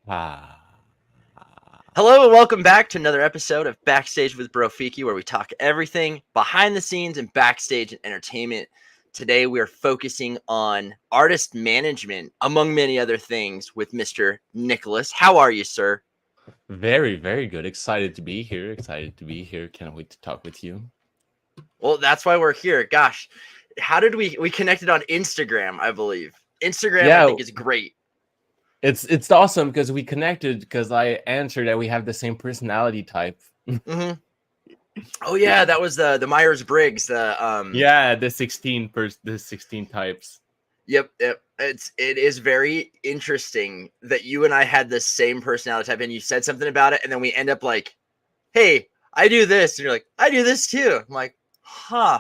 Ah. Hello and welcome back to another episode of Backstage with Brofiki, where we talk everything behind the scenes and backstage and entertainment. Today we are focusing on artist management, among many other things, with Mr. Nicholas. How are you, sir? Very, very good. Excited to be here. Excited to be here. Can't wait to talk with you. Well, that's why we're here. Gosh, how did we connected on Instagram, I believe. Instagram, I Yeah, think, is great. it's awesome because we connected because I answered that we have the same personality type. hmm Oh yeah, that was the Myers Briggs. Yeah, the 16 types. Yep. It is very interesting that you and I had the same personality type, and you said something about it, and then we end up like, "Hey, I do this," and you're like, "I do this too." I'm like, "Huh?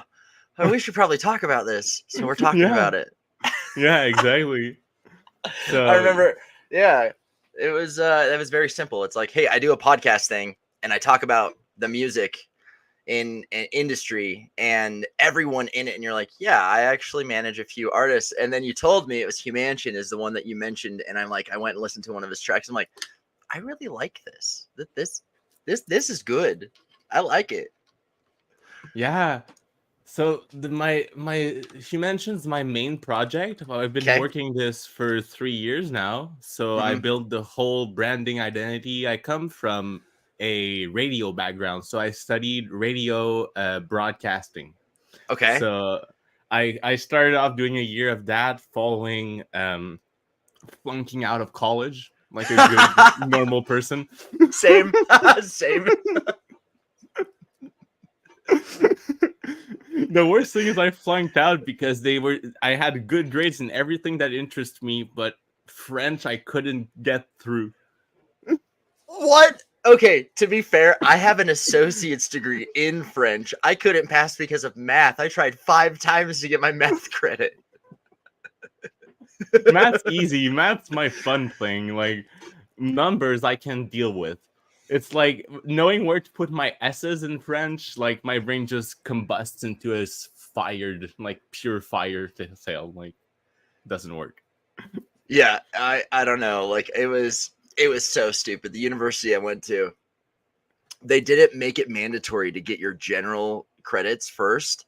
We should probably talk about this." So we're talking Yeah, about it. yeah, exactly. I So remember, yeah, it was very simple. It's like, "Hey, I do a podcast thing, and I talk about the music in an industry and everyone in it," and you're like, yeah, I actually manage a few artists. And then you told me it was Humanchen is the one that you mentioned, and I'm like, I went and listened to one of his tracks. I'm like, I really like this. This is good. I like it. yeah. So my she mentions my main project. Well, I've been Okay. working this for 3 years now. So I Mm-hmm. built the whole branding identity. I come from a radio background, so I studied radio broadcasting. Okay. So I started off doing a year of that, following flunking out of college like a good normal person. Same. Same. The worst thing is I flunked out because I had good grades in everything that interests me, but French I couldn't get through. What? Okay, to be fair, I have an associate's degree in French. I couldn't pass because of math. I tried 5 times to get my math credit. Math's easy. Math's my fun thing. Like numbers I can deal with. It's like knowing where to put my S's in French, like my brain just combusts into a fired, like pure fire sale. Like doesn't work. Yeah, I don't know. Like it was so stupid. The university I went to, they didn't make it mandatory to get your general credits first.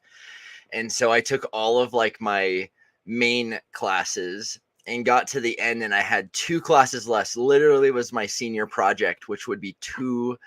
And so I took all of like my main classes and got to the end, and I had 2 classes less. Literally was my senior project, which would be two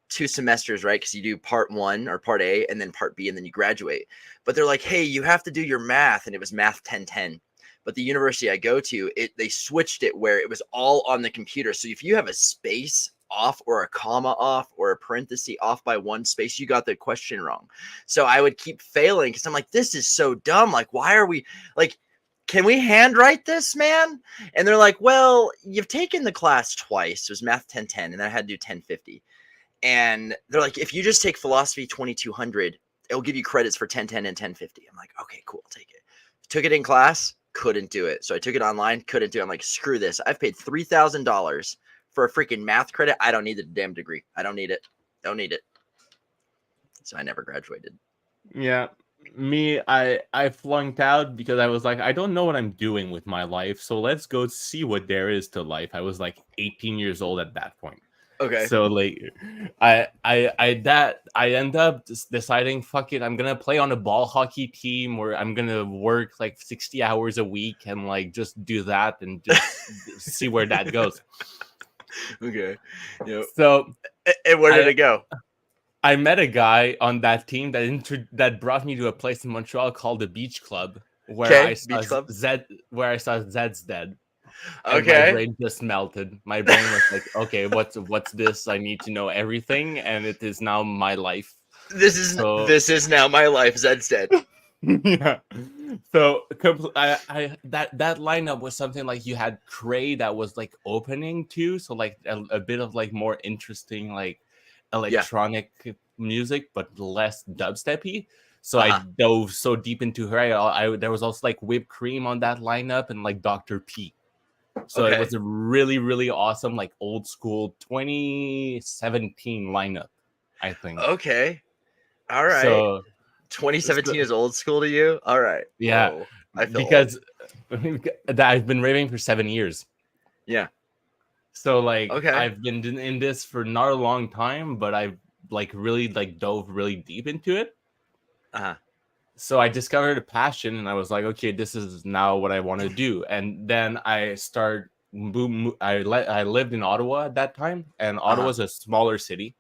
semesters, right? Because you do part one or part A and then part B, and then you graduate. But they're like, hey, you have to do your math, and it was math 1010. But the university I go to, they switched it where it was all on the computer. So if you have a space off or a comma off or a parenthesis off by one space, you got the question wrong. So I would keep failing because I'm like, this is so dumb. Like, why are we like? Can we handwrite this, man? And they're like, well, you've taken the class twice. It was math 1010, and then I had to do 1050. And they're like, if you just take philosophy 2200, it'll give you credits for 1010 and 1050. I'm like, okay, cool, I'll take it. Took it in class, couldn't do it. So I took it online, couldn't do it. I'm like, screw this. I've paid $3,000 for a freaking math credit. I don't need the damn degree. I don't need it. Don't need it. So I never graduated. Yeah. I flunked out because I was like, I don't know what I'm doing with my life, so let's go see what there is to life. I was like 18 years old at that point. Okay. So like I end up deciding, fuck it, I'm gonna play on a ball hockey team, or I'm gonna work like 60 hours a week and like just do that and just see where that goes. Okay. Yep. So And where did I it go? I met a guy on that team that brought me to a place in Montreal called the Beach Club, where I Okay. saw Beach Club. Zed's dead, and my Okay. brain just melted. My brain was like, okay, what's this? I need to know everything, and it is now my life. This is So this is now my life, Zed said. yeah. So that lineup was something like you had Cray that was like opening too, so like a bit of like more interesting like Yeah. electronic music, but less dubsteppy. So I Uh-huh. dove so deep into her. There was also like Whipped Cream on that lineup and like Dr. P. So it Okay. was a really really awesome like old school 2017 lineup, I think. Okay. All right. So, 2017 so is old school to you? All right. yeah, Whoa. I feel old. because that I've been raving for 7 years. Yeah. So like Okay. I've been in this for not a long time, but I've like really like dove really deep into it. Uh-huh. So I discovered a passion, and I was like, okay, this is now what I want to do. And then I start boom. I lived in Ottawa at that time, and Ottawa Uh-huh. is a smaller city,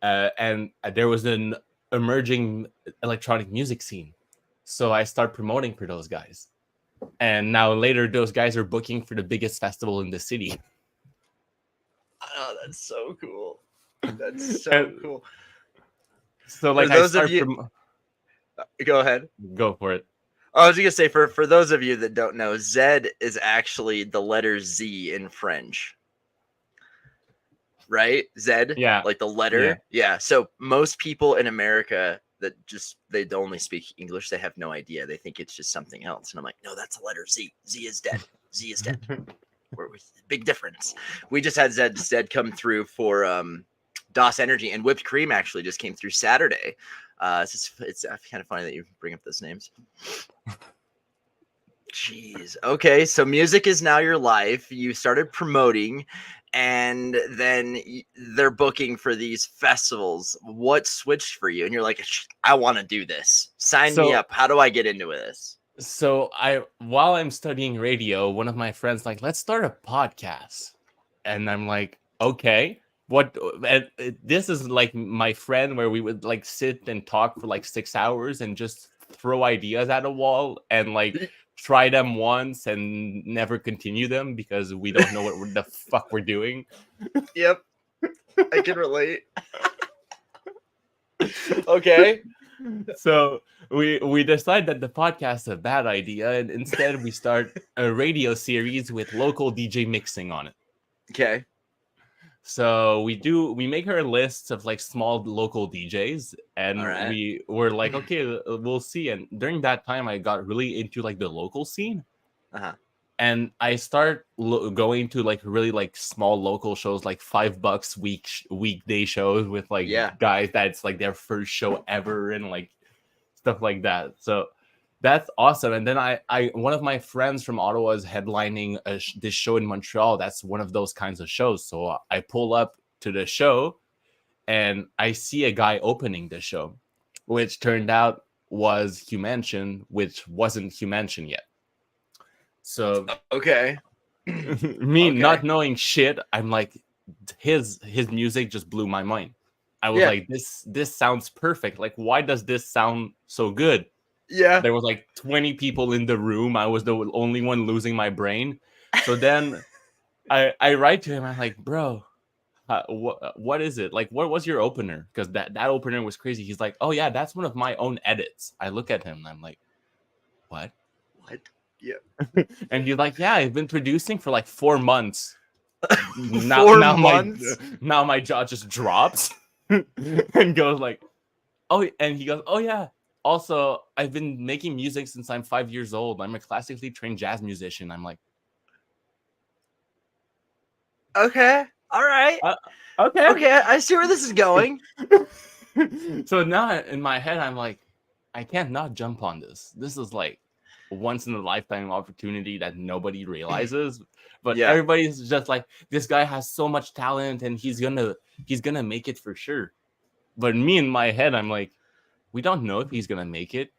and there was an emerging electronic music scene. So I start promoting for those guys, and now later those guys are booking for the biggest festival in the city. Oh, that's so cool. That's so And cool. so For like I those of start you, go ahead. go for it. I was gonna say for those of you that don't know, Z is actually the letter Z in French, right? Z, Yeah, like the yeah. letter. Yeah. So most people in America that just they only speak English, they have no idea. They think it's just something else. And I'm like, no, that's the letter Z. Z is dead. Z is dead. Big difference. We just had Zed come through for DOS Energy, and Whipped Cream actually just came through Saturday. It's kind of funny that you bring up those names. Jeez. Okay, so music is now your life. You started promoting, and then they're booking for these festivals. What switched for you? And you're like, I want to do this. Sign me So up. How do I get into this? so I while I'm studying radio, one of my friends like, let's start a podcast. And I'm like, okay. What and this is like my friend where we would like sit and talk for like 6 hours and just throw ideas at a wall and like try them once and never continue them because we don't know what the fuck we're doing. Yep, I can relate. Okay. So we decide that the podcast is a bad idea, and instead we start a radio series with local DJ mixing on it. Okay. So we make our lists of like small local DJs, All and right. we were like, okay, we'll see. And during that time, I got really into like the local scene, Uh-huh. and I start going to like really like small local shows, like $5 weekday shows with like Yeah. guys that's like their first show ever, and like stuff like that. So that's awesome. And then I one of my friends from Ottawa is headlining this show in Montreal. That's one of those kinds of shows. So I pull up to the show, and I see a guy opening the show, which turned out was Humansion, which wasn't Humansion yet. So Okay. me Okay. not knowing shit, I'm like, his music just blew my mind. I was Yeah. like, this sounds perfect. Like, why does this sound so good? Yeah. There was like 20 people in the room. I was the only one losing my brain. So then I write to him. I'm like, bro, what is it? Like, what was your opener? Because that opener was crazy. He's like, oh yeah, that's one of my own edits. I look at him and I'm like, what? What? Yeah. And he's like, yeah, I've been producing for like 4 months. Now, 4 months. now my jaw just drops and goes like, oh, and he goes, oh yeah. Also, I've been making music since I'm 5 years old. I'm a classically trained jazz musician. I'm like, Okay. All right. okay. Okay. I see where this is going. So now in my head, I'm like, I can't not jump on this. This is like once in a lifetime opportunity that nobody realizes. But Yeah. everybody's just like, this guy has so much talent and he's gonna make it for sure. But me in my head, I'm like, we don't know if he's gonna make it.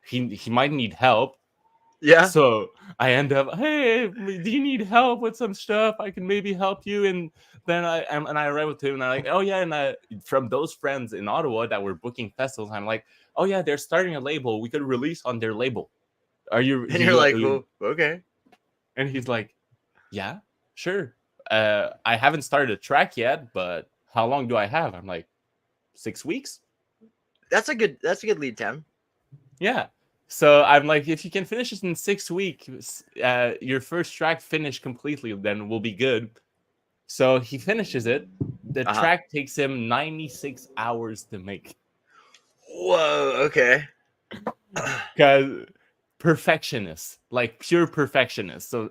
He might need help. Yeah. So I end up, hey, do you need help with some stuff? I can maybe help you. And then I write with him, and I'm like, oh yeah. And from those friends in Ottawa that were booking festivals, I'm like, oh yeah, they're starting a label. We could release on their label. Are you? And you're like, well, okay. And he's like, yeah, sure. I haven't started a track yet, but how long do I have? I'm like, 6 weeks. That's a good lead time. Yeah. So I'm like, if you can finish this in 6 weeks, your first track finished completely, then we'll be good. So he finishes it. The track takes him 96 hours to make. Whoa. Okay. Because perfectionist, like pure perfectionist. So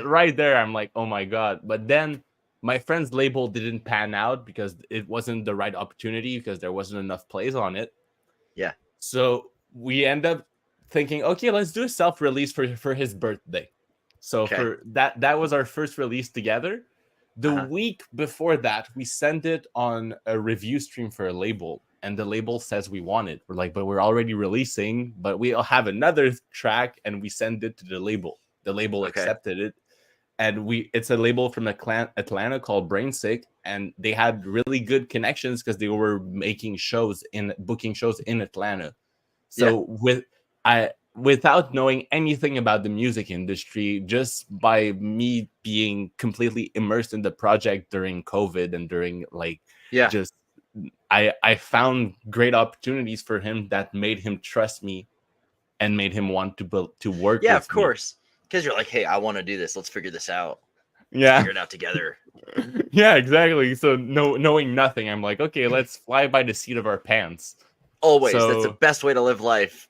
right there, I'm like, oh my God. But then my friend's label didn't pan out because it wasn't the right opportunity because there wasn't enough plays on it. Yeah. So we end up thinking, okay, let's do a self-release for his birthday. So for that was our first release together. The week before that, we sent it on a review stream for a label, and the label says we want it. We're like, but we're already releasing, but we'll have another track, and we send it to the label. The label accepted it, and it's a label from Atlanta called Brain Sick, and they had really good connections because they were booking shows in Atlanta. So without knowing anything about the music industry, just by me being completely immersed in the project during COVID and during just I found great opportunities for him that made him trust me and made him want to work with me. Yeah, of course. Because you're like, hey, I want to do this. Let's figure this out. Yeah. Figure it out together. Yeah, exactly. So knowing nothing, I'm like, okay, let's fly by the seat of our pants. Always. That's the best way to live life,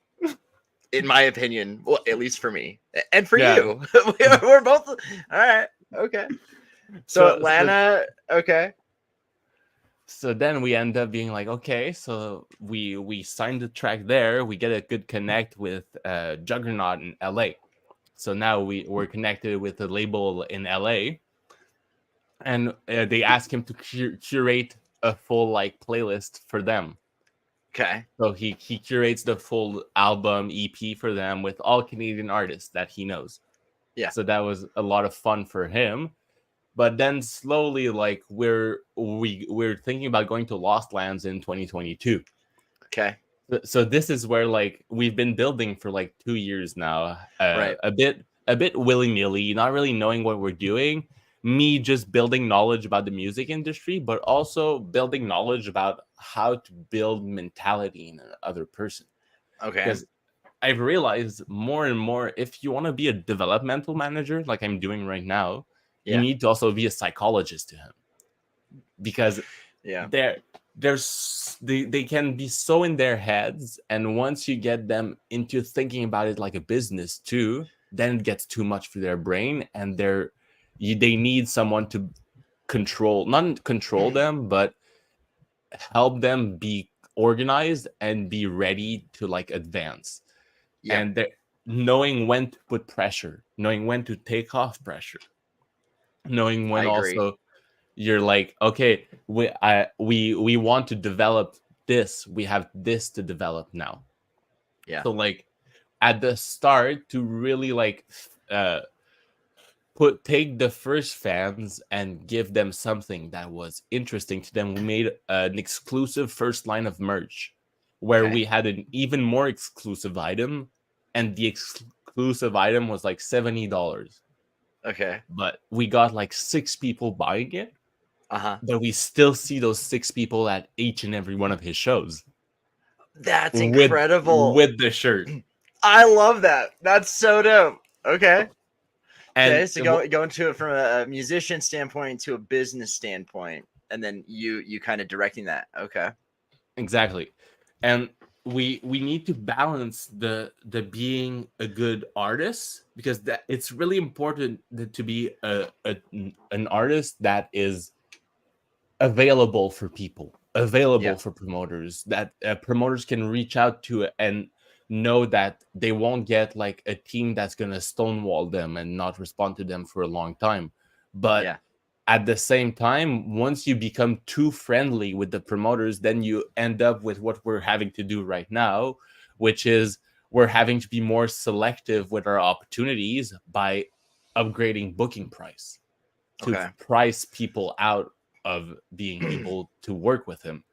in my opinion. Well, at least for me. And for you. We're both. All right. Okay. So Atlanta. Okay. So then we end up being like, okay, so we signed the track there. We get a good connect with Juggernaut in LA. So now we're connected with the label in LA, and they ask him to curate a full playlist for them. Okay. So he curates the full album EP for them with all Canadian artists that he knows. Yeah. So that was a lot of fun for him. But then slowly, we're thinking about going to Lost Lands in 2022. Okay. So this is where we've been building for 2 years now, right. a bit willy-nilly, not really knowing what we're doing. Me just building knowledge about the music industry, but also building knowledge about how to build mentality in another person. Okay. Because I've realized more and more, if you want to be a developmental manager like I'm doing right now, you need to also be a psychologist to him. Because they can be so in their heads, and once you get them into thinking about it like a business too, then it gets too much for their brain, and they need someone to not control them, but help them be organized and be ready to advance. And they're knowing when to put pressure, knowing when to take off pressure, knowing when also you're like, okay, we want to develop this. We have this to develop now. Yeah. So at the start, to really take the first fans and give them something that was interesting to them, we made an exclusive first line of merch where we had an even more exclusive item, and the exclusive item was $70. Okay. But we got 6 people buying it. But we still see those 6 people at each and every one of his shows. That's incredible. With the shirt. I love that. That's so dope. Okay. And so going to it from a musician standpoint to a business standpoint, and then you kind of directing that. Okay. Exactly. And we need to balance the being a good artist, because that it's really important to be an artist that is available for people, available for promoters, that promoters can reach out to and know that they won't get a team that's going to stonewall them and not respond to them for a long time. But at the same time, once you become too friendly with the promoters, then you end up with what we're having to do right now, which is we're having to be more selective with our opportunities by upgrading booking price to price people out of being able to work with him.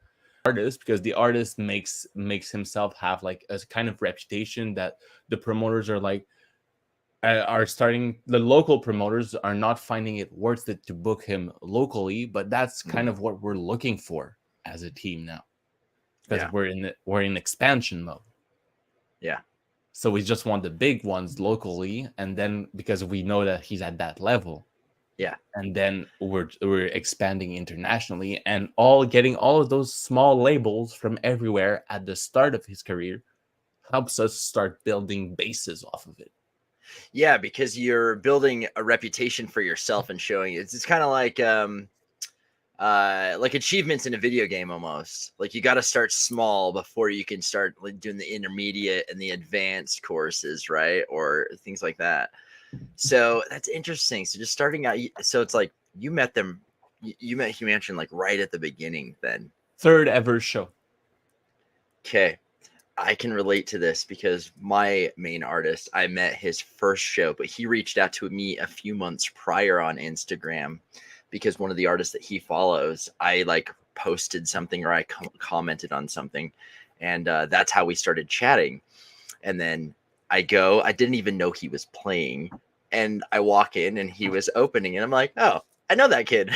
Artist, because the artist makes himself have a kind of reputation that the promoters are starting, the local promoters are not finding it worth it to book him locally, but that's kind of what we're looking for as a team now, because we're in expansion mode. So we just want the big ones locally, and then because we know that he's at that level, and then we're expanding internationally, and getting all of those small labels from everywhere at the start of his career helps us start building bases off of it. Yeah, because you're building a reputation for yourself and showing it. It's kind of like achievements in a video game almost. You got to start small before you can start doing the intermediate and the advanced courses, right? Or things like that. So that's interesting. So just starting out, so it's you met them you mentioned like right at the beginning then. Third ever show. Okay. I can relate to this because my main artist, I met his first show, but he reached out to me a few months prior on Instagram because one of the artists that he follows, I like posted something or I commented on something, and that's how we started chatting. And then I didn't even know he was playing, and I walk in and he was opening, and I'm like, oh, I know that kid.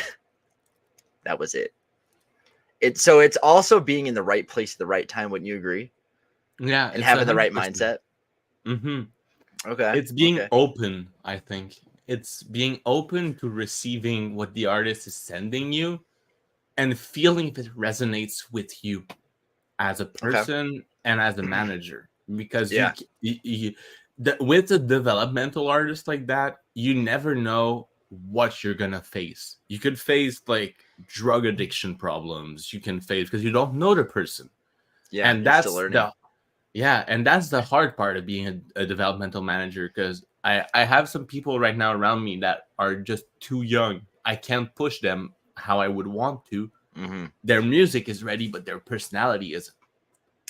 That was it. It's also being in the right place at the right time. Wouldn't you agree? Yeah, And it's having the right 100%. mindset. Mm-hmm. Okay. It's being Okay. open, I think. It's being open to receiving what the artist is sending you and feeling if it resonates with you as a Okay. person and as a manager. Because Yeah. with a developmental artist like that, you never know what you're gonna face. You could face like drug addiction problems. You can face because you don't know the person, Yeah. and You're still that's learning. the hard part of being a developmental manager. Because I have some people right now around me that are just too young. I can't push them how I would want to. Mm-hmm. Their music is ready, but their personality isn't.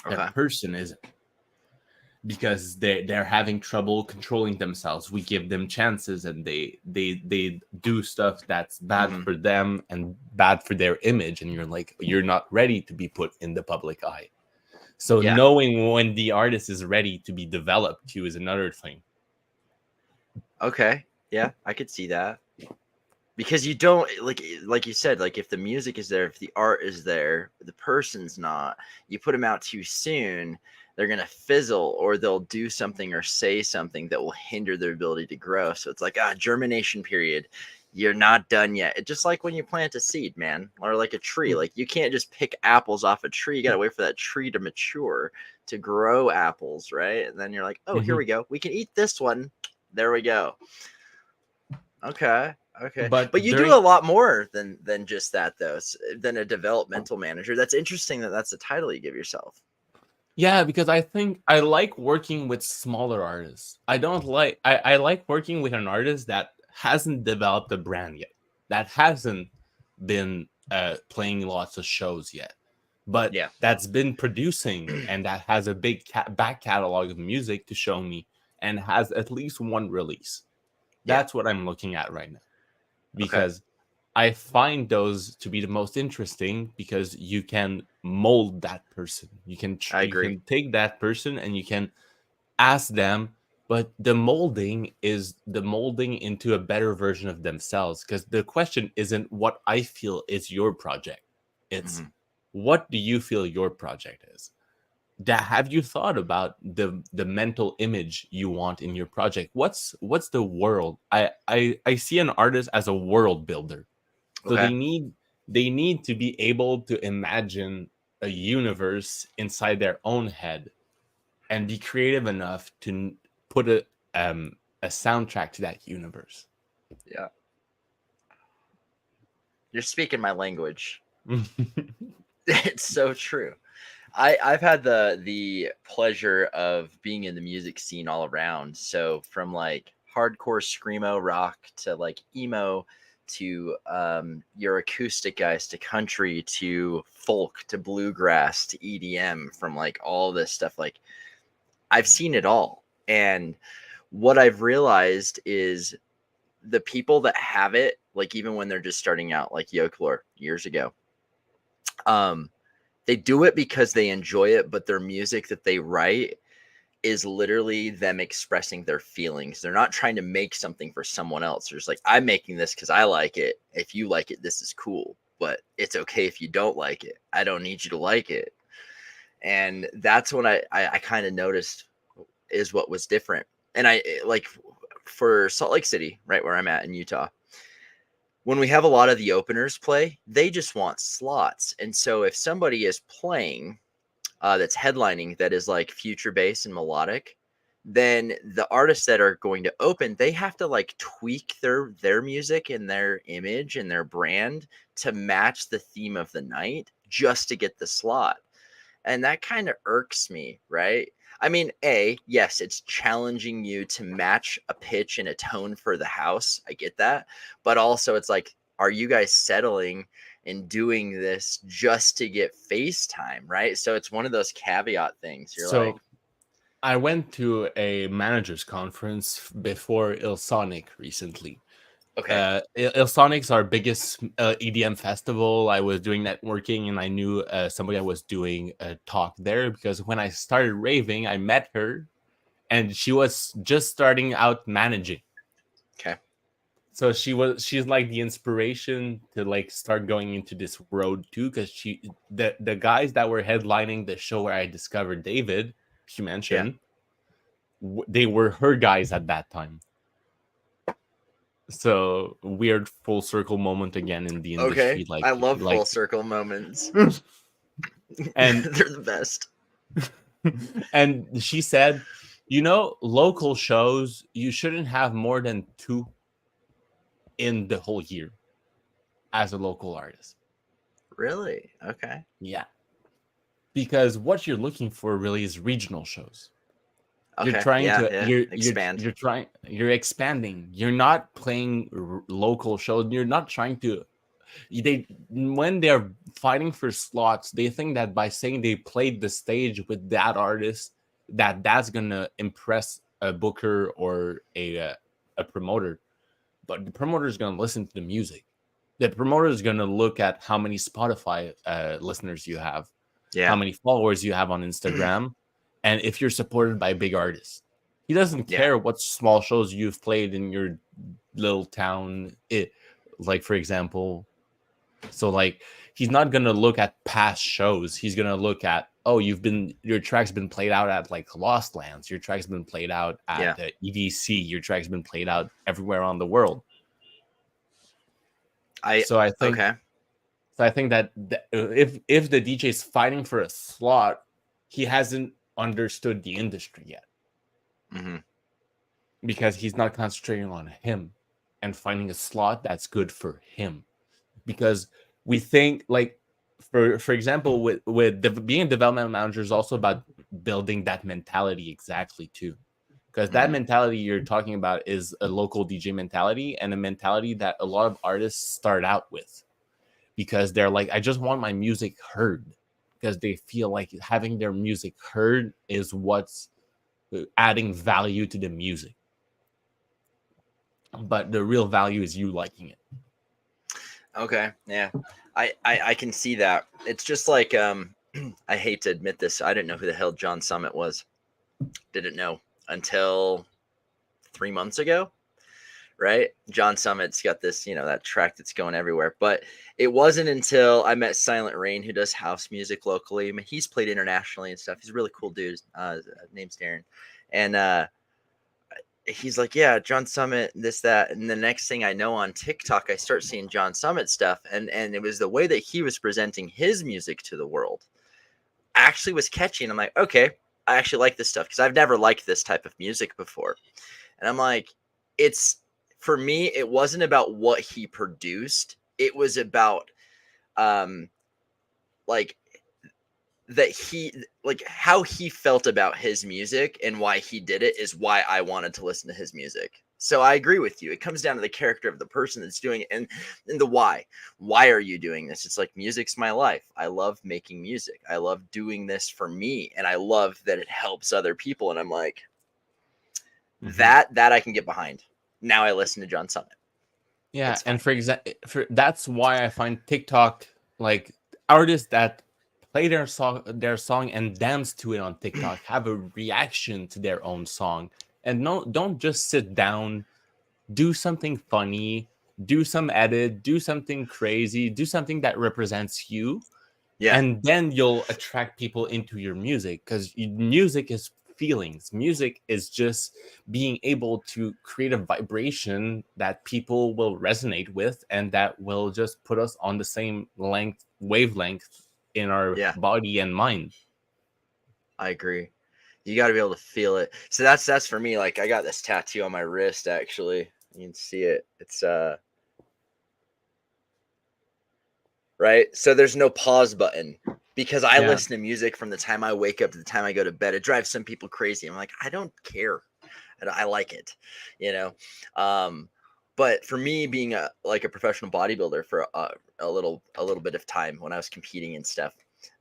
Their Okay. person isn't, because they're having trouble controlling themselves. We give them chances, and they do stuff that's bad Mm-hmm. for them and bad for their image, and you're not ready to be put in the public eye. So Yeah. knowing when the artist is ready to be developed too is another thing. Okay. Yeah, I could see that. Because you don't like you said, like if the music is there, if the art is there, the person's not, you put them out too soon, they're gonna fizzle, or they'll do something or say something that will hinder their ability to grow. So it's like, germination period. You're not done yet. It's just like when you plant a seed, man, or like a tree. Like you can't just pick apples off a tree. You gotta wait for that tree to mature to grow apples, right? And then you're like, oh, here Mhm. we go. We can eat this one. There we go. Okay. Okay. But But you do a during lot more than just that though, than a developmental manager. That's interesting that that's the title you give yourself. Yeah, because I think I like working with smaller artists. I like working with an artist that hasn't developed a brand yet, that hasn't been playing lots of shows yet, but Yeah. that's been producing and that has a big back catalog of music to show me and has at least one release. Yeah. That's what I'm looking at right now, Okay. because I find those to be the most interesting, because you can mold that person. I You agree. can take that person and you can ask them, but the molding is the molding into a better version of themselves, because the question isn't what I feel is your project. It's Hmm. what do you feel your project is? That have you thought about the mental image you want in your project? What's the world? I see an artist as a world builder. So Okay. they need to be able to imagine a universe inside their own head and be creative enough to put a soundtrack to that universe. Yeah. You're speaking my language. It's so true. I've had the pleasure of being in the music scene all around. So from like hardcore screamo rock to like emo to your acoustic guys to country to folk to bluegrass to EDM, from like all this stuff. Like I've seen it all. And what I've realized is the people that have it, like even when they're just starting out, like Yokelor years ago, um, they do it because they enjoy it, but their music that they write is literally them expressing their feelings. They're not trying to make something for someone else. They're just like, I'm making this because I like it. If you like it, this is cool. But it's okay if you don't like it. I don't need you to like it. And that's when I kind of noticed is what was different. And I like for Salt Lake City, right where I'm at in Utah, when we have a lot of the openers play, they just want slots. And so if somebody is playing that's headlining that is like future bass and melodic, then the artists that are going to open, they have to like tweak their music and their image and their brand to match the theme of the night just to get the slot. And that kind of irks me, right? I mean, yes, it's challenging you to match a pitch and a tone for the house. I get that. But also, it's like are you guys settling and doing this just to get FaceTime, right? So it's one of those caveat things. You're like, So I went to a managers conference before Ilsonic recently. okay, Ilsonic's our biggest EDM festival. I was doing networking, and I knew somebody that was doing a talk there, because when I started raving, I met her, and she was just starting out managing. okay, So she's like the inspiration to like start going into this road too, because the guys that were headlining the show where I discovered David, she yeah, mentioned, they were her guys at that time. So weird full circle moment again in the okay. industry, I love full like circle moments. and They're the best. and she said, local shows, you shouldn't have more than 2 in the whole year as a local artist. Really? Okay. Yeah, because what you're looking for really is regional shows. You're Okay. trying Yeah. to Yeah. Expand. you're expanding. You're not playing local shows. You're not trying to they when they're fighting for slots, they think that by saying they played the stage with that artist, that's gonna impress a booker or a promoter. But the promoter is gonna listen to the music. The promoter is gonna look at how many Spotify listeners you have, how Yeah. many followers you have on Instagram, and if you're supported by big artists. He doesn't Yeah. care what small shows you've played in your little town. Like for example, so like he's not gonna look at past shows. He's gonna look at, oh, your track's been played out at like Lost Lands. Your track's been played out at Yeah. the EDC. Your track's been played out everywhere on the world. I So I think okay. so I think that if the DJ is fighting for a slot, he hasn't understood the industry yet, Mm-hmm. because he's not concentrating on him and finding a slot that's good for him. Because we think like for example, being a development manager is also about building that mentality exactly too, because that Mm-hmm. mentality you're talking about is a local DJ mentality, and a mentality that a lot of artists start out with, because they're like, I just want my music heard, because they feel like having their music heard is what's adding value to the music, but the real value is you liking it. Okay. Yeah. I can see that. It's just like I hate to admit this. I didn't know who the hell John Summit was. Didn't know until 3 months ago. Right? John Summit's got this, that track that's going everywhere. But it wasn't until I met Silent Rain, who does house music locally. I mean, he's played internationally and stuff. He's a really cool dude. Name's Darren. And he's like, yeah, John Summit, this, that. And the next thing I know, on TikTok, I start seeing John Summit stuff. And it was the way that he was presenting his music to the world actually was catchy. And I'm like, okay, I actually like this stuff, because I've never liked this type of music before. And I'm like, it's, for me, it wasn't about what he produced. It was about like that he, like how he felt about his music, and why he did it is why I wanted to listen to his music. So I agree with you. It comes down to the character of the person that's doing it, and the why. Why are you doing this? It's like, music's my life. I love making music. I love doing this for me, and I love that it helps other people. And I'm like, that I can get behind. Now I listen to John Summit. Yeah, and for that's why I find TikTok, like, artists that play their song and dance to it on TikTok have a reaction to their own song, and don't just sit down, do something funny, do some edit, do something crazy, do something that represents you, Yeah. and then you'll attract people into your music, because music is feelings. Music is just being able to create a vibration that people will resonate with, and that will just put us on the same wavelength in our Yeah. body and mind. I agree. You got to be able to feel it. So that's for me. Like, I got this tattoo on my wrist. Actually, you can see it. It's right. So there's no pause button, because I Yeah. listen to music from the time I wake up to the time I go to bed. It drives some people crazy. I'm like, I don't care. I like it, you know. Um, But for me, being a professional bodybuilder for a little bit of time when I was competing and stuff,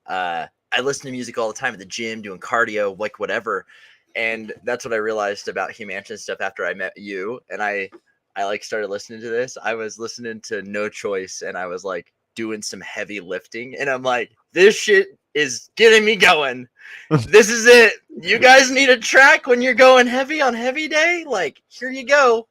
I listened to music all the time at the gym, doing cardio, like whatever. And that's what I realized about Humanchen and stuff after I met you. And I like started listening to this. I was listening to No Choice, and I was like doing some heavy lifting, and I'm like, this shit is getting me going. This is it. You guys need a track when you're going heavy on heavy day? Like, here you go.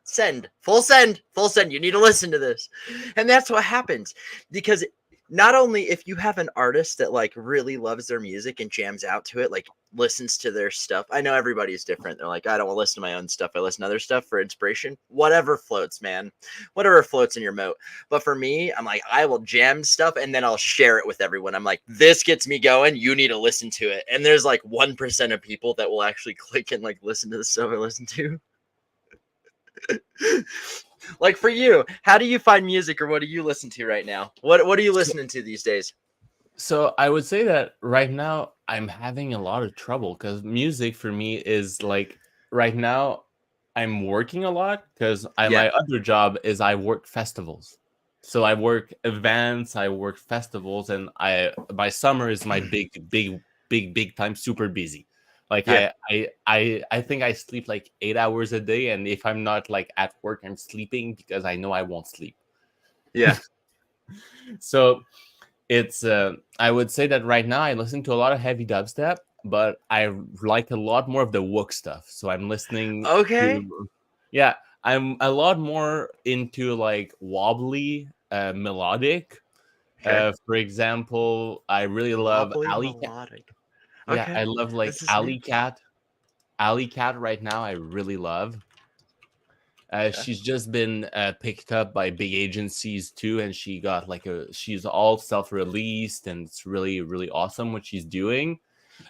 Send. Full send. Full send. You need to listen to this. And that's what happens. Because not only if you have an artist that like really loves their music and jams out to it, like listens to their stuff. I know everybody's different. They're like, I don't want to listen to my own stuff. I listen to other stuff for inspiration. Whatever floats, man. Whatever floats in your moat. But for me, I'm like, I will jam stuff and then I'll share it with everyone. I'm like, this gets me going. You need to listen to it. And there's like 1% of people that will actually click and like listen to the stuff I listen to. Like for you, how do you find music, or what do you listen to right now? What are you listening to these days? So I would say that right now I'm having a lot of trouble because music for me is like right now I'm working a lot because my other job is I work festivals. So I work events, I work festivals, and my summer is my big time super busy. Like I think I sleep like 8 hours a day, and if I'm not like at work, I'm sleeping because I know I won't sleep. Yeah. So it's I would say that right now I listen to a lot of heavy dubstep, but I like a lot more of the wook stuff. So I'm listening Okay. to, yeah, I'm a lot more into like wobbly melodic. Okay. For example, I really love Wobbly Alley Cat. melodic. Yeah, Okay. I love like This is new. Alley Cat. Alley Cat right now I really love. Okay. She's just been picked up by big agencies too, and she's all self-released, and it's really really awesome what she's doing.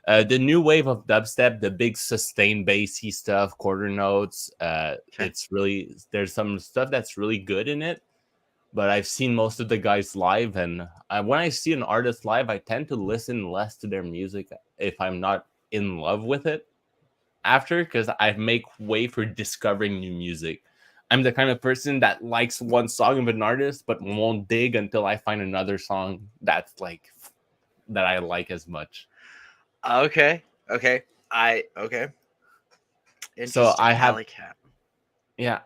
The new wave of dubstep, the big sustained bassy stuff, quarter notes. Okay. It's really there's some stuff that's really good in it. But I've seen most of the guys live, and when I see an artist live, I tend to listen less to their music if I'm not in love with it after, because I make way for discovering new music. I'm the kind of person that likes one song of an artist but won't dig until I find another song that's like that I like as much. Okay. Okay. Okay. So Interesting. Alley Cat.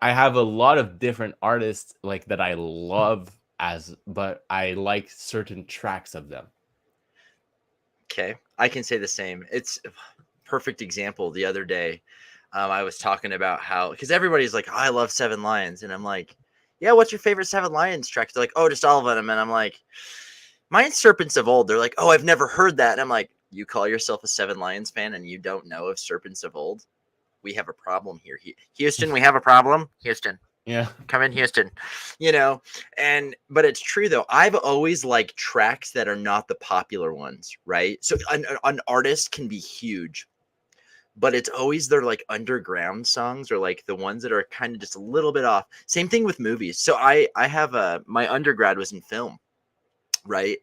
I have a lot of different artists like that I love but I like certain tracks of them. Okay. I can say the same. It's a perfect example. The other day, I was talking about how, because everybody's like, oh, I love Seven Lions. And I'm like, yeah, what's your favorite Seven Lions track? They're like, oh, just all of them. And I'm like, mine's Serpents of Old. They're like, oh, I've never heard that. And I'm like, you call yourself a Seven Lions fan and you don't know of Serpents of Old? We have a problem here. Houston, we have a problem. Houston, Yeah. come in, Houston. But it's true though. I've always liked tracks that are not the popular ones, right? So an artist can be huge, but it's always their like underground songs or like the ones that are kind of just a little bit off. Same thing with movies. So I have my undergrad was in film, right?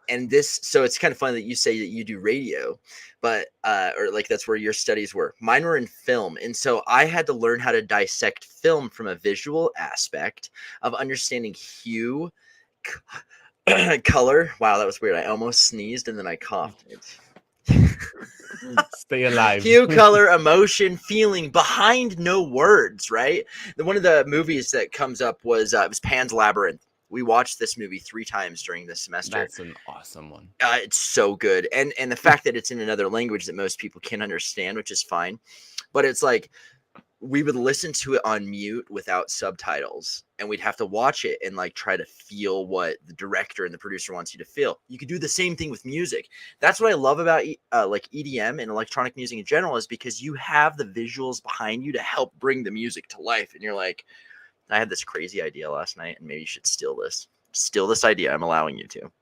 And so it's kind of funny that you say that you do radio, but or like that's where your studies were. Mine were in film, and so I had to learn how to dissect film from a visual aspect of understanding hue, color. Wow, that was weird. I almost sneezed and then I coughed. Stay alive. Hue, color, emotion, feeling behind no words, right? One of the movies that comes up was it was Pan's Labyrinth. We watched this movie 3 times during this semester. That's an awesome one. It's so good, and the fact that it's in another language that most people can't understand, which is fine, but it's like we would listen to it on mute without subtitles, and we'd have to watch it and like try to feel what the director and the producer wants you to feel. You could do the same thing with music. That's what I love about like EDM and electronic music in general, is because you have the visuals behind you to help bring the music to life, and you're like, I had this crazy idea last night, and maybe you should steal this idea. I'm allowing you to.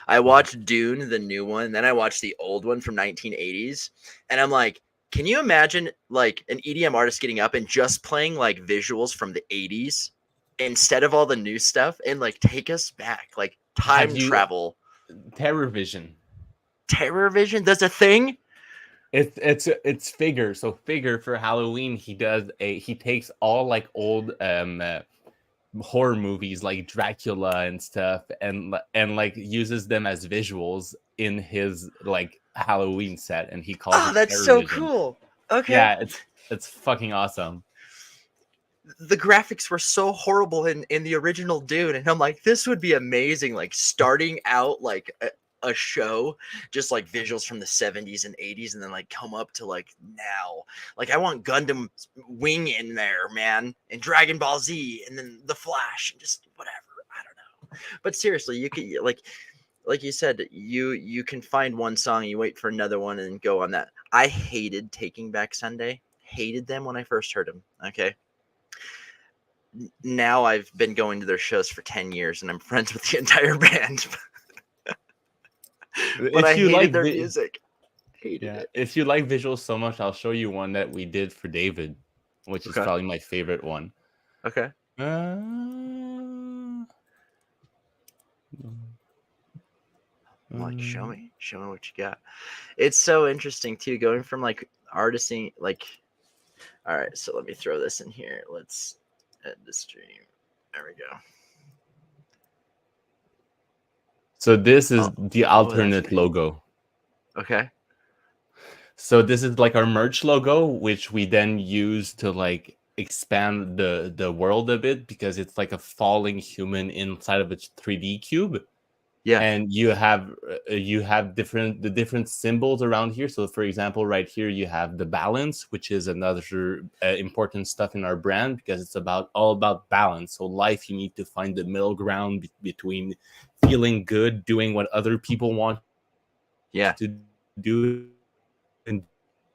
I watched Dune, the new one, and then I watched the old one from 1980s, and I'm like, can you imagine like an EDM artist getting up and just playing like visuals from the 80s instead of all the new stuff, and like take us back, like time travel? Terror Vision. Terror Vision, that's a thing? It's Figure. So Figure for Halloween, he takes all like old horror movies like Dracula and stuff, and like uses them as visuals in his like Halloween set, and he calls Oh, it that's so Terrorvision. cool. Okay. Yeah, it's fucking awesome. The graphics were so horrible in the original Dune, and I'm like, this would be amazing. Like starting out like a show, just like visuals from the 70s and 80s, and then like come up to like now. Like I want Gundam Wing in there, man, and Dragon Ball Z, and then the Flash, and just whatever. I don't know. But seriously, you could like you said, you can find one song, you wait for another one, and go on that. I hated Taking Back Sunday. Hated them when I first heard them. Okay. Now I've been going to their shows for 10 years and I'm friends with the entire band. But I If you hated like their music. Hated yeah, it. if you like visuals so much, I'll show you one that we did for David, which is Okay. probably my favorite one. Okay. I'm like, show me what you got. It's so interesting too, going from like artisting, like, all right, so let me throw this in here. Let's end the stream. There we go. So this is the that's alternate great. logo. Okay. So this is like our merch logo, which we then use to like expand the world a bit, because it's like a falling human inside of a 3D cube. Yeah. And you have different symbols around here. So for example, right here you have the balance, which is another important stuff in our brand, because it's all about balance. So life, you need to find the middle ground between feeling good, doing what other people want to do, and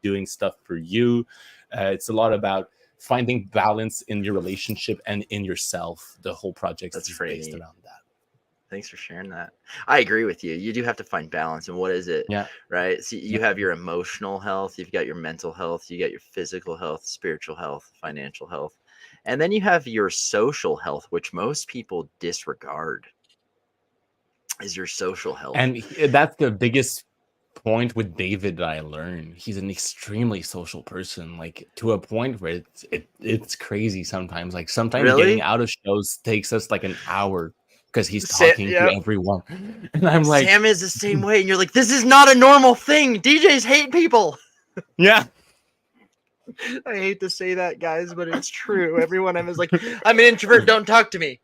doing stuff for you. It's a lot about finding balance in your relationship and in yourself. The whole project is based around that. Thanks for sharing that. I agree with you. You do have to find balance. And what is it? Yeah. Right. So you have your emotional health, you've got your mental health, you got your physical health, spiritual health, financial health. And then you have your social health, which most people disregard, is your social health. And that's the biggest point with David that I learned. He's an extremely social person, like to a point where it's crazy sometimes. Like sometimes getting out of shows takes us like an hour because he's talking to everyone. And I'm like, Sam is the same way. And you're like, this is not a normal thing. DJs hate people. Yeah. I hate to say that, guys, but it's true. Everyone is like, I'm an introvert. Don't talk to me.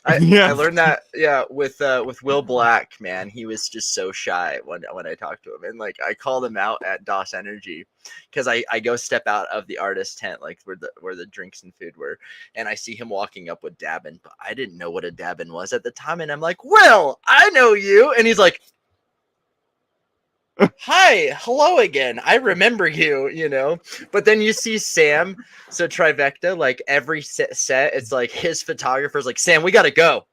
I learned that, with Will Black, man. He was just so shy when I talked to him, and like I called him out at DOS Energy because I go step out of the artist tent, like where the drinks and food were, and I see him walking up with Dabin, but I didn't know what a Dabin was at the time, and I'm like, Will, I know you, and he's like, hi, hello again. I remember you, But then you see Sam, so Trivecta, like every set, it's like his photographer's like, Sam, we gotta go.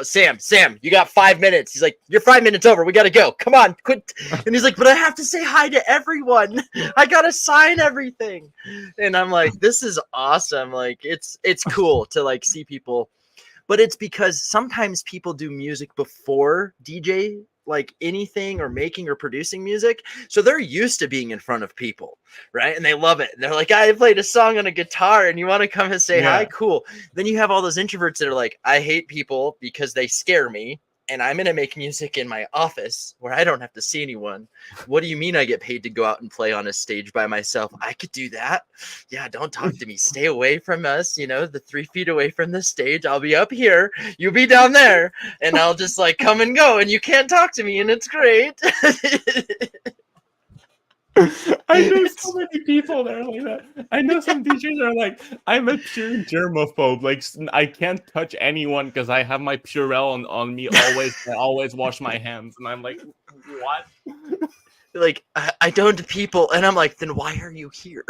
Sam, you got 5 minutes. He's like, you're 5 minutes over. We gotta go. Come on, quit. And he's like, but I have to say hi to everyone. I gotta sign everything. And I'm like, this is awesome. Like, it's cool to like see people, but it's because sometimes people do music before DJ, like anything, or making or producing music, so they're used to being in front of people, right? And they love it. And they're like, I played a song on a guitar and you want to come and say hi? Cool. Then you have all those introverts that are like, I hate people because they scare me, and I'm going to make music in my office where I don't have to see anyone. What do you mean I get paid to go out and play on a stage by myself? I could do that. Yeah, don't talk to me. Stay away from us, the 3 feet away from the stage. I'll be up here, you'll be down there, and I'll just like come and go, and you can't talk to me, and it's great. I know so many people that are like that. I know some DJs that are like, I'm a pure germaphobe. Like, I can't touch anyone because I have my Purell on me always. I always wash my hands. And I'm like, what? Like, I don't people. And I'm like, then why are you here?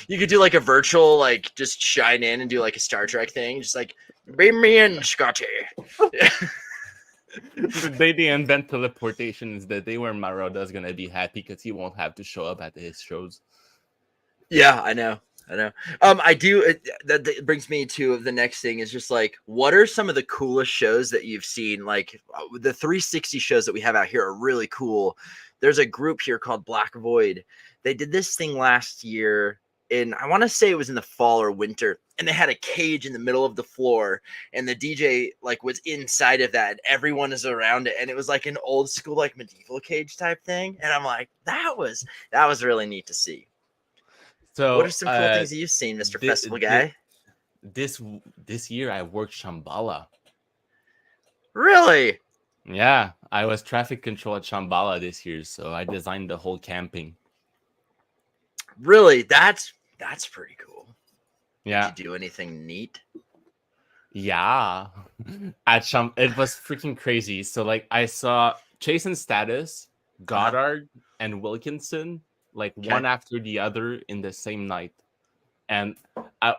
You could do like a virtual, like just shine in and do like a Star Trek thing. Just like, bring me in, Scotty. The day they invent teleportation is the day where Maroda's gonna be happy because he won't have to show up at his shows. Yeah, I know. I know. I do. That brings me to the next thing is just like, what are some of the coolest shows that you've seen? Like the 360 shows that we have out here are really cool. There's a group here called Black Void. They did this thing last year in, I want to say it was in the fall or winter, and they had a cage in the middle of the floor, and the DJ like was inside of that, and everyone is around it, and it was like an old school like medieval cage type thing, and I'm like, that was really neat to see. What are So some cool things that you've seen, Mr. Festival Guy? this year I worked Shambhala. Really? Yeah, I was traffic control at Shambhala this year, so I designed the whole camping. Really? That's pretty cool. Yeah. Did you do anything neat? Yeah. It was freaking crazy. So like I saw Chase and Status, Goddard, and Wilkinson like one after the other in the same night. And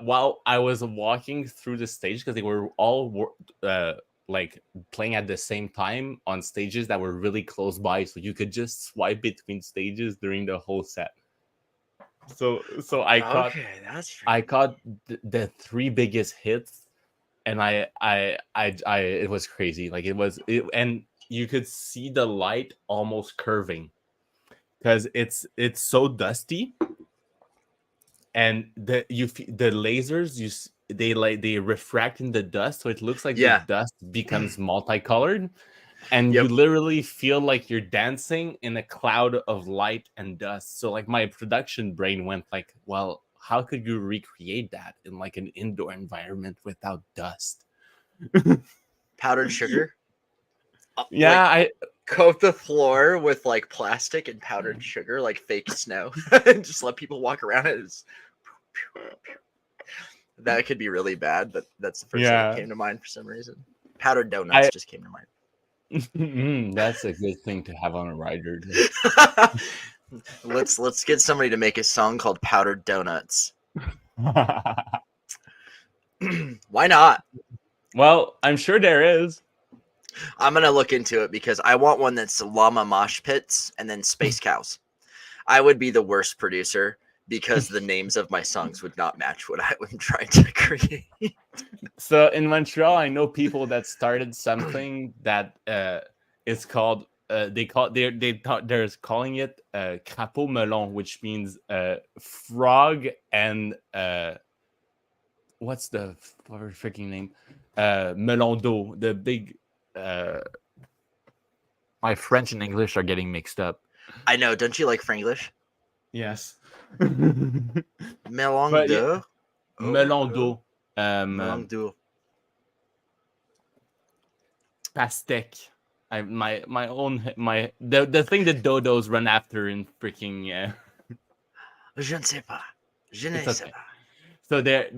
while I was walking through the stage, because they were all like playing at the same time on stages that were really close by, so you could just swipe between stages during the whole set. So I caught the three biggest hits, and it was crazy. Like and you could see the light almost curving because it's so dusty, and the lasers they refract in the dust, so it looks like the dust becomes multicolored, and you literally feel like you're dancing in a cloud of light and dust. So like my production brain went like, well, how could you recreate that in like an indoor environment without dust? Powdered sugar? Yeah, like, I coat the floor with like plastic and powdered sugar, like fake snow, and just let people walk around it. That could be really bad, but that's the first thing that came to mind for some reason. Powdered donuts just came to mind. That's a good thing to have on a rider. Let's get somebody to make a song called Powdered Donuts. Why not? Well, I'm sure there is. I'm gonna look into it because I want one that's llama mosh pits and then space cows. I would be the worst producer because the names of my songs would not match what I am trying to create. So in Montreal, I know people that started something that is called they're calling it crapaud melon, which means frog and what's the freaking name? Melon d'eau, the big. My French and English are getting mixed up. I know. Don't you like Franglish? Yes. Melon d'eau. Melon d'eau. Melon d'eau. Pastèque. The thing that dodos run after in freaking. Je ne sais pas. Je ne sais pas. So they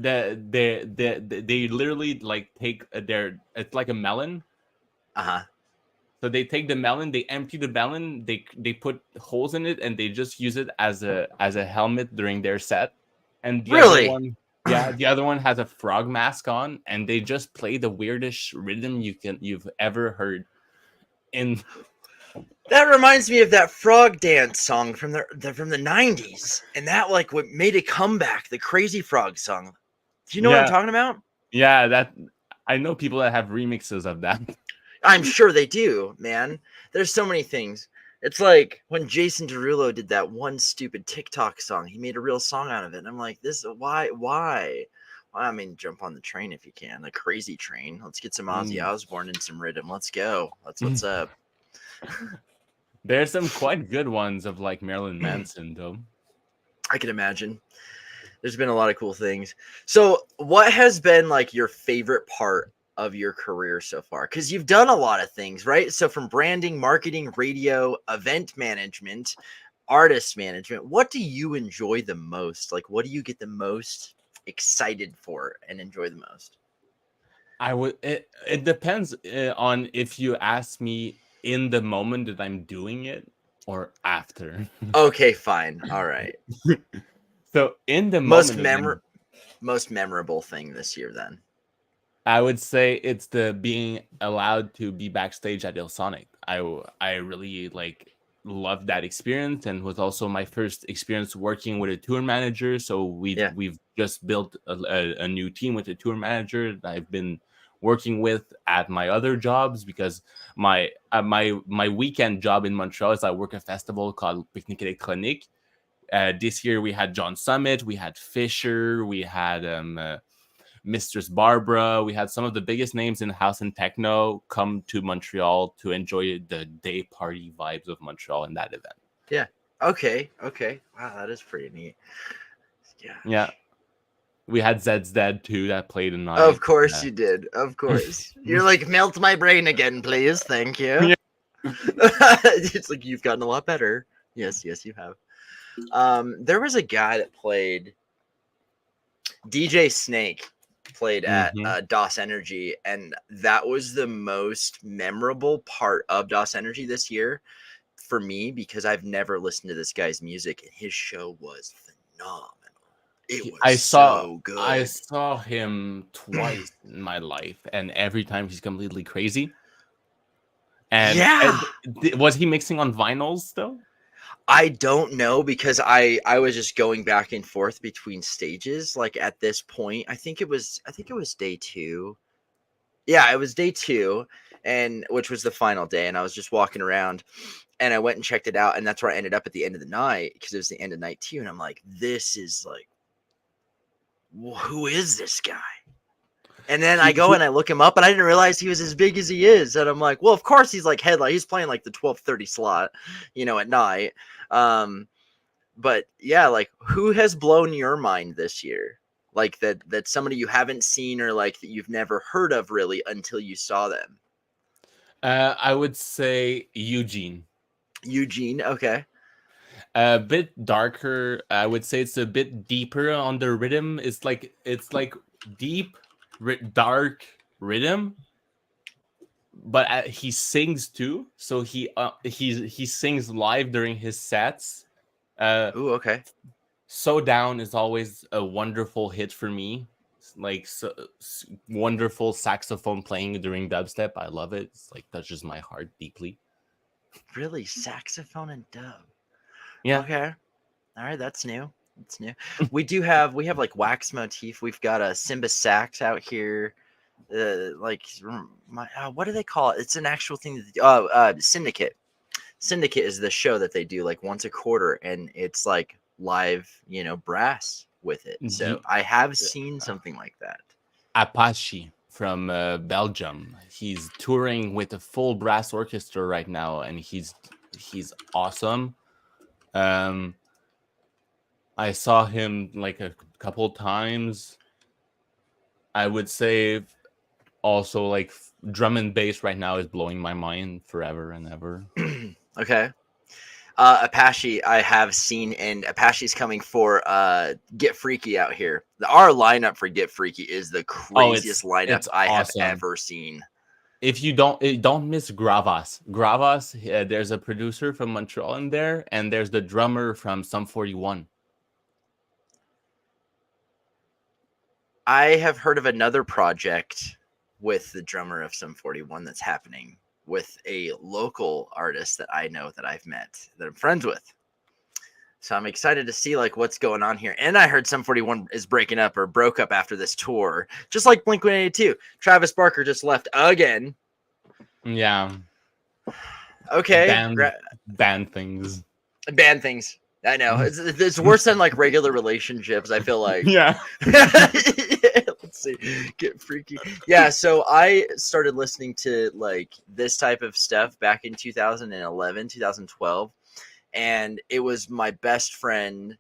literally like take it's like a melon. So they take the melon, they empty the melon, they put holes in it, and they just use it as a helmet during their set. And the other one has a frog mask on, and they just play the weirdest rhythm you've ever heard. That reminds me of that frog dance song from the 90s, and that like what made a comeback, the Crazy Frog song. Do you know what I'm talking about? Yeah, that I know people that have remixes of that. I'm sure they do, man. There's so many things. It's like when Jason Derulo did that one stupid TikTok song. He made a real song out of it. And I'm like, why? Well, I mean, jump on the train if you can. The crazy train. Let's get some Ozzy Osbourne and some rhythm. Let's go. That's what's up. There's some quite good ones of like Marilyn Manson, though. I can imagine. There's been a lot of cool things. So what has been like your favorite part of your career so far? Because you've done a lot of things, right? So from branding, marketing, radio, event management, artist management, what do you enjoy the most? Like, what do you get the most excited for and enjoy the most? It depends on if you ask me in the moment that I'm doing it or after. Okay, fine. All right. So in the most memorable thing this year, then I would say it's the being allowed to be backstage at Ilsonic. I really like loved that experience, and was also my first experience working with a tour manager. So Yeah. we've just built a new team with a tour manager that I've been working with at my other jobs, because my weekend job in Montreal is I work a festival called Picnic Electronique. This year we had John Summit, we had Fisher, we had Mistress Barbara. We had some of the biggest names in house and techno come to Montreal to enjoy the day party vibes of Montreal in that event. Yeah. Okay. Okay. Wow, that is pretty neat. Yeah. Yeah. We had Zed's Dead too that played a Of night. course you did. Of course. You're like, melt my brain again, please. Thank you. Yeah. It's like you've gotten a lot better. Yes, yes, you have. There was a guy that played DJ Snake played at Mhm. DOS Energy, and that was the most memorable part of DOS Energy this year for me because I've never listened to this guy's music, and his show was phenomenal. It was so I good. saw him twice in my life, and every time he's completely crazy. And, Yeah. was he mixing on vinyls still? I don't know because I was just going back and forth between stages. Like at this point, I think it was day 2. Yeah, it was day 2, and which was the final day, and I was just walking around, and I went and checked it out, and that's where I ended up at the end of the night because it was the end of night 2, and I'm like, this is like, who is this guy? And then I go and I look him up, and I didn't realize he was as big as he is. And I'm like, well, of course he's like headline. He's playing like the 12:30 slot, at night. But yeah, like who has blown your mind this year? Like that's somebody you haven't seen or like that you've never heard of really until you saw them. I would say Eugene. Eugene, okay. A bit darker. I would say it's a bit deeper on the rhythm. It's like deep, dark rhythm, but he sings too. So he sings live during his sets. Uh, Ooh, okay. So Down is always a wonderful hit for me. Like wonderful saxophone playing during dubstep. I love it. It's like touches my heart deeply. Really, saxophone and dub. Yeah. Okay. All right, that's new. That's new. We have like wax motif. We've got a Simba sax out here. What do they call it? It's an actual thing. Syndicate. Syndicate is the show that they do like once a quarter, and it's like live, brass with it. So Ye- I have seen something like that. Apache from Belgium. He's touring with a full brass orchestra right now, and he's awesome. Um, I saw him like a couple times. I would say also like drum and bass right now is blowing my mind forever and ever. Okay. Apache, I have seen, and Apache's coming for Get Freaky out here. Our lineup for Get Freaky is the Oh, craziest lineup it's I have awesome. ever seen. If you don't miss Gravas. Gravas, there's a producer from Montreal in there, and there's the drummer from Sum 41. I have heard of another project with the drummer of Sum 41 that's happening with a local artist that I know that I've met that I'm friends with. So I'm excited to see like what's going on here. And I heard Sum 41 is breaking up or broke up after this tour, just like Blink-182. Travis Barker just left again. Yeah, Okay, band things. band things. I know it's worse than like regular relationships. I feel like. Yeah. Let's see, Get Freaky. Yeah, so I started listening to like this type of stuff back in 2011, 2012, and it was my best friend.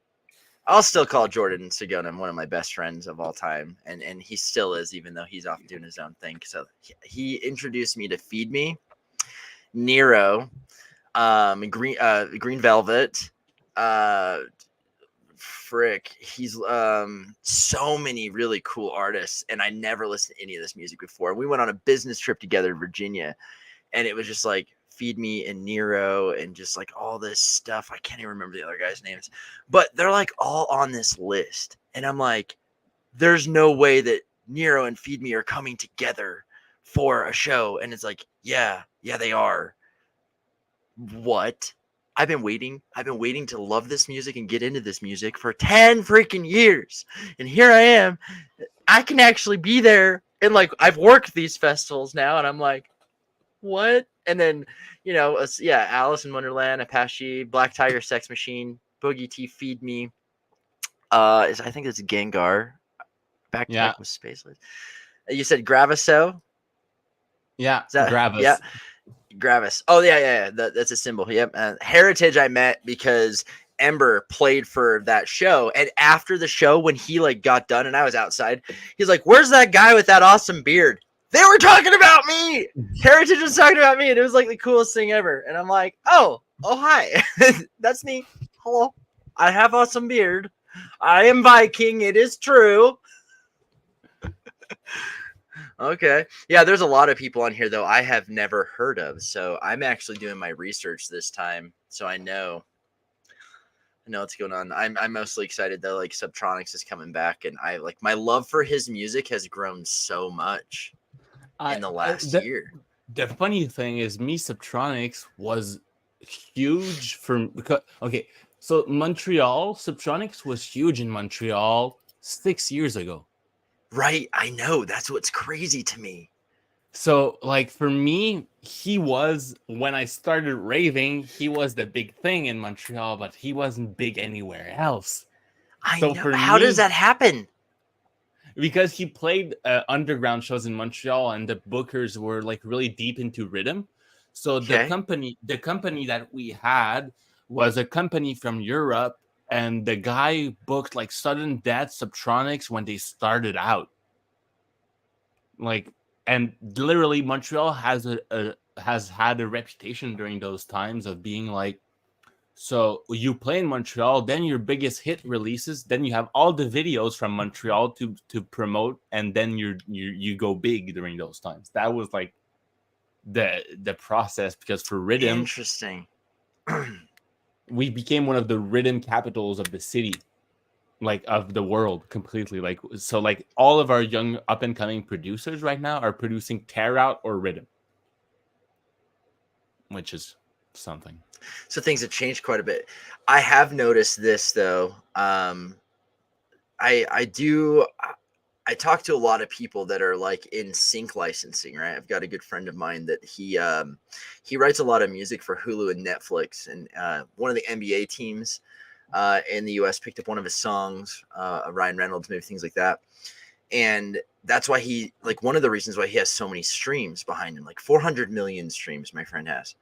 I'll still call Jordan Segona one of my best friends of all time, and he still is, even though he's off doing his own thing. So he introduced me to Feed Me, Nero, Green Velvet, he's so many really cool artists, and I never listened to any of this music before. We went on a business trip together in Virginia, and it was just like Feed Me and Nero and just like all this stuff. I can't even remember the other guys' names, but they're like all on this list, and I'm like, there's no way that Nero and Feed Me are coming together for a show. And it's like, yeah they are. What? I've been waiting. I've been waiting to love this music and get into this music for 10 freaking years. And here I am. I can actually be there. And like, I've worked these festivals now, and I'm like, what? And then, yeah, Alice in Wonderland, Apache, Black Tiger, Sex Machine, Boogie T, Feed Me. I think it's Gengar. Back to Yeah, back with Space. You said Gravaso? yeah, Is that, grab yeah, us. Gravis. Oh yeah. That's a symbol. Yep. Heritage I met because Ember played for that show, and after the show, when he like got done, and I was outside, he's like, "Where's that guy with that awesome beard?" They were talking about me. Heritage was talking about me, and it was like the coolest thing ever. And I'm like, "Oh, hi, that's me. Hello, I have awesome beard. I am Viking. It is true." Okay. Yeah, there's a lot of people on here though I have never heard of. So I'm actually doing my research this time. So I know what's going on. I'm mostly excited though, like Subtronics is coming back, and I like my love for his music has grown so much in the last The year. funny thing is, me Subtronics was huge for because okay, so Montreal Subtronics was huge in Montreal 6 years ago. Right. I know. That's what's crazy to me. So, like for me, he was when I started raving, he was the big thing in Montreal, but he wasn't big anywhere else. I So know. for How does me, that happen? because he played underground shows in Montreal, and the bookers were like really deep into rhythm. So Okay. the company that we had was a company from Europe, and the guy booked like Sudden Death Subtronics when they started out. Like, and literally Montreal has had a reputation during those times of being like, so you play in Montreal, then your biggest hit releases, then you have all the videos from Montreal to promote, and then you go big during those times. That was like the process, because for rhythm, Interesting. we became one of the rhythm capitals of the city, like of the world completely. Like, so like all of our young up and coming producers right now are producing tear out or rhythm, which is something. So things have changed quite a bit. I have noticed this though. I do. I talk to a lot of people that are like in sync licensing, right? I've got a good friend of mine that he writes a lot of music for Hulu and Netflix, and one of the NBA teams in the US picked up one of his songs, Ryan Reynolds, maybe things like that. And that's why he like one of the reasons why he has so many streams behind him, like 400 million streams, my friend has.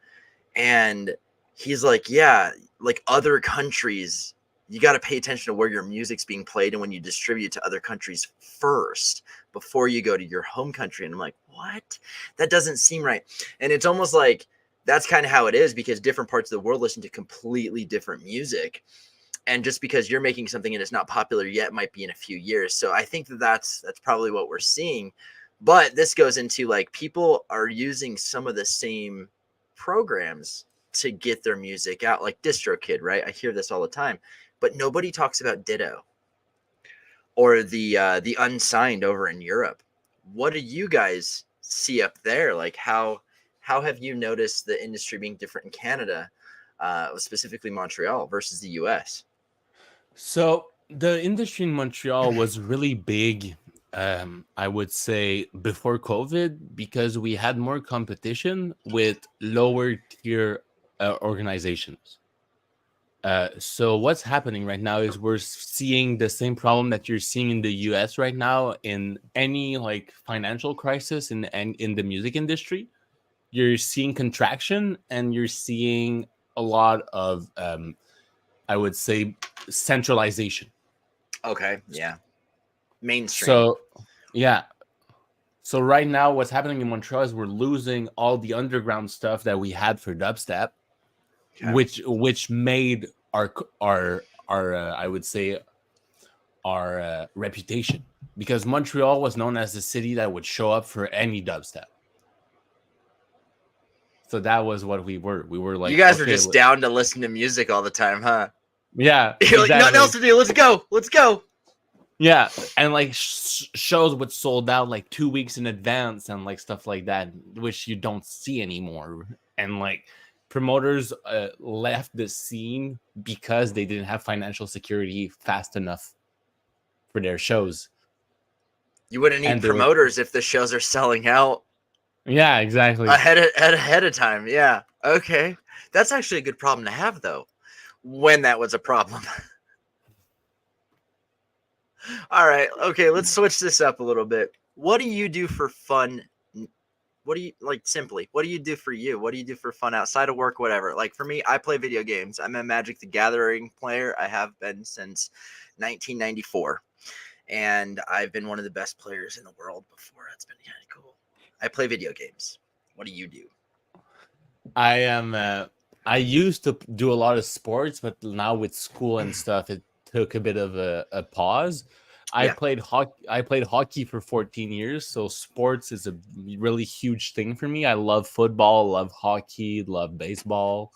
And he's like, yeah, like other countries, you got to pay attention to where your music's being played and when you distribute to other countries first before you go to your home country. And I'm like, what? That doesn't seem right. And it's almost like that's kind of how it is, because different parts of the world listen to completely different music. And just because you're making something and it's not popular yet, might be in a few years. So I think that that's probably what we're seeing. But this goes into like people are using some of the same programs to get their music out, like DistroKid, right? I hear this all the time, but nobody talks about Ditto or the Unsigned over in Europe. What do you guys see up there? Like how have you noticed the industry being different in Canada, specifically Montreal versus the US? So the industry in Montreal was really big, I would say, before COVID, because we had more competition with lower tier organizations. So what's happening right now is we're seeing the same problem that you're seeing in the US right now in any like financial crisis in the music industry. You're seeing contraction, and you're seeing a lot of I would say centralization. Okay, yeah, mainstream. So yeah. So right now what's happening in Montreal is we're losing all the underground stuff that we had for dubstep, Okay. which made our I would say our reputation, because Montreal was known as the city that would show up for any dubstep. So that was what we were. We were You like, guys are okay, just down to listen to music all the time, huh? yeah, You're like, nothing else exactly. to do. Let's go. Let's go. Yeah, and like shows would sold out like 2 weeks in advance and like stuff like that, which you don't see anymore. And like promoters left the scene because they didn't have financial security fast enough for their shows. You wouldn't need And they were, promoters if the shows are selling out yeah, exactly. ahead of time. Yeah. Okay. That's actually a good problem to have, though, when that was a problem. All right. Okay. Let's switch this up a little bit. What do you do for fun? What do you like simply? What do you do for you? What do you do for fun outside of work, whatever? Like for me, I play video games. I'm a Magic the Gathering player. I have been since 1994. And I've been one of the best players in the world before. It's been kind of cool. I play video games. What do you do? I am. I used to do a lot of sports, but now with school and stuff, it took a bit of a pause. Yeah. I played hockey for 14 years, so sports is a really huge thing for me. I love football, love hockey, love baseball,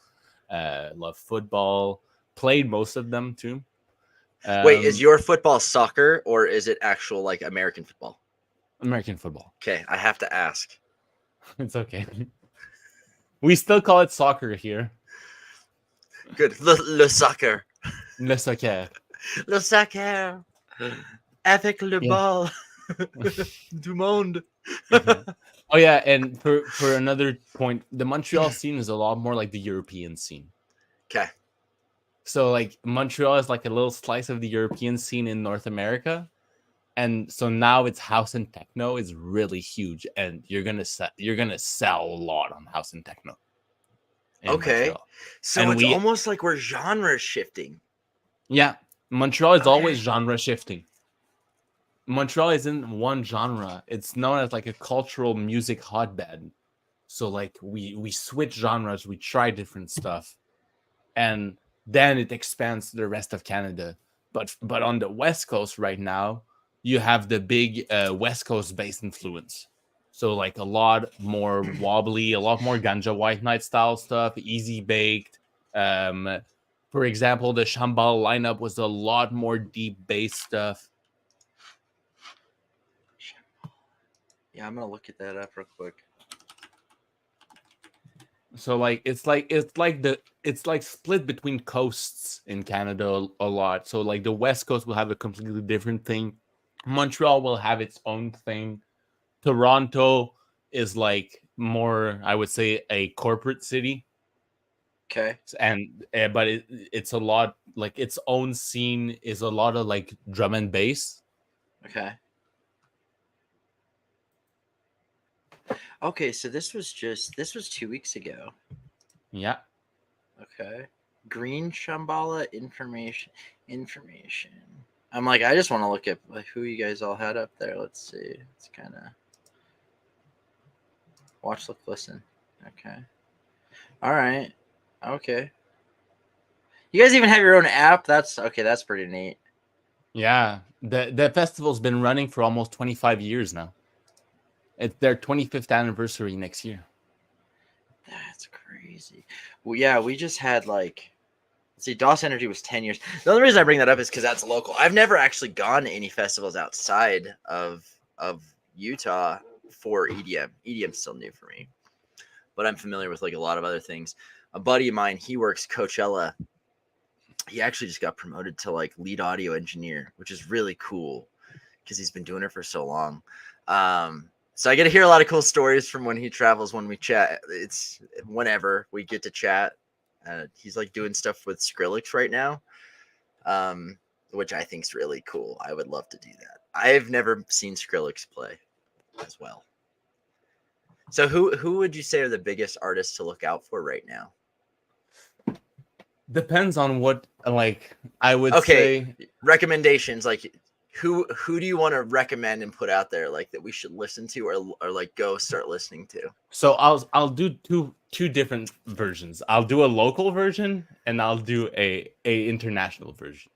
love football. Played most of them too. Wait, is your football soccer or is it actual like American football? American football? Okay, I have to ask. It's okay. We still call it soccer here. Good. Le soccer. Le soccer. Le soccer. Avec le ball. Du monde. Oh yeah, and for another point, the Montreal scene is a lot more like the European scene. Okay. So like Montreal is like a little slice of the European scene in North America. And so now it's house and techno is really huge, and you're gonna sell a lot on house and techno. Okay, Montreal. so and it's almost like we're genre shifting. Yeah, Montreal is always genre shifting. Montreal isn't one genre; it's known as like a cultural music hotbed. So like we switch genres, we try different stuff, and then it expands to the rest of Canada. But on the West Coast right now, you have the big West Coast based influence. So like a lot more wobbly, a lot more ganja white night style stuff, easy baked. For example, the Shambhala lineup was a lot more deep bass stuff. Yeah, I'm gonna look at that up real quick. So like it's like split between coasts in Canada a lot. So like the West Coast will have a completely different thing. Montreal will have its own thing. Toronto is like more, I would say, a corporate city. Okay. And but it's a lot like its own scene is a lot of like drum and bass. Okay. Okay, so this was 2 weeks ago. Yeah. Okay. Green Shambhala information. I'm like, I just want to look at like, who you guys all had up there. Let's see. It's kind of watch, look, listen. Okay. All right. Okay. You guys even have your own app? That's okay. That's pretty neat. Yeah. The festival's been running for almost 25 years now. It's their 25th anniversary next year. That's crazy. Well, yeah, we just had like, see, DOS Energy was 10 years. The only reason I bring that up is because that's local. I've never actually gone to any festivals outside of Utah for EDM. EDM's still new for me, but I'm familiar with like a lot of other things. A buddy of mine, he works Coachella. He actually just got promoted to like lead audio engineer, which is really cool because he's been doing it for so long. So I get to hear a lot of cool stories from when he travels, when we chat. It's whenever we get to chat. He's like doing stuff with Skrillex right now, which I think is really cool. I would love to do that. I've never seen Skrillex play as well. So who would you say are the biggest artists to look out for right now? Depends on what, like, I would say. Recommendations, like who do you want to recommend and put out there, like that we should listen to or like go start listening to? So I'll do two different versions. I'll do a local version and I'll do a international version.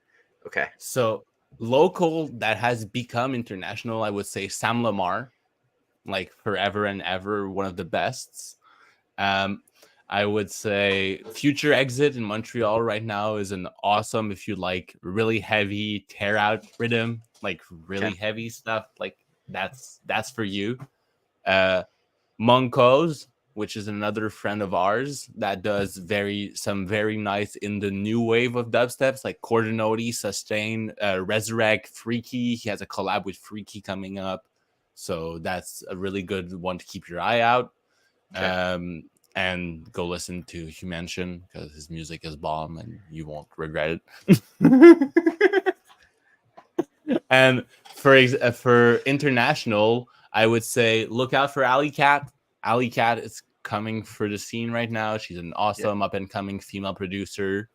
Okay. So local that has become international, I would say Sam Lamar, like forever and ever, one of the bests. I would say Future Exit in Montreal right now is an awesome, if you like really heavy tear out rhythm, like really heavy stuff, like that's for you. Monco's which is another friend of ours that does some very nice in the new wave of dubsteps like Coordinati, Sustain, Resurrect, Freaky. He has a collab with Freaky coming up, so that's a really good one to keep your eye out. Okay. And go listen to Humantion because his music is bomb and you won't regret it. And for international, I would say look out for Alley Cat. Alley Cat is coming for the scene right now. She's an awesome up and coming female producer.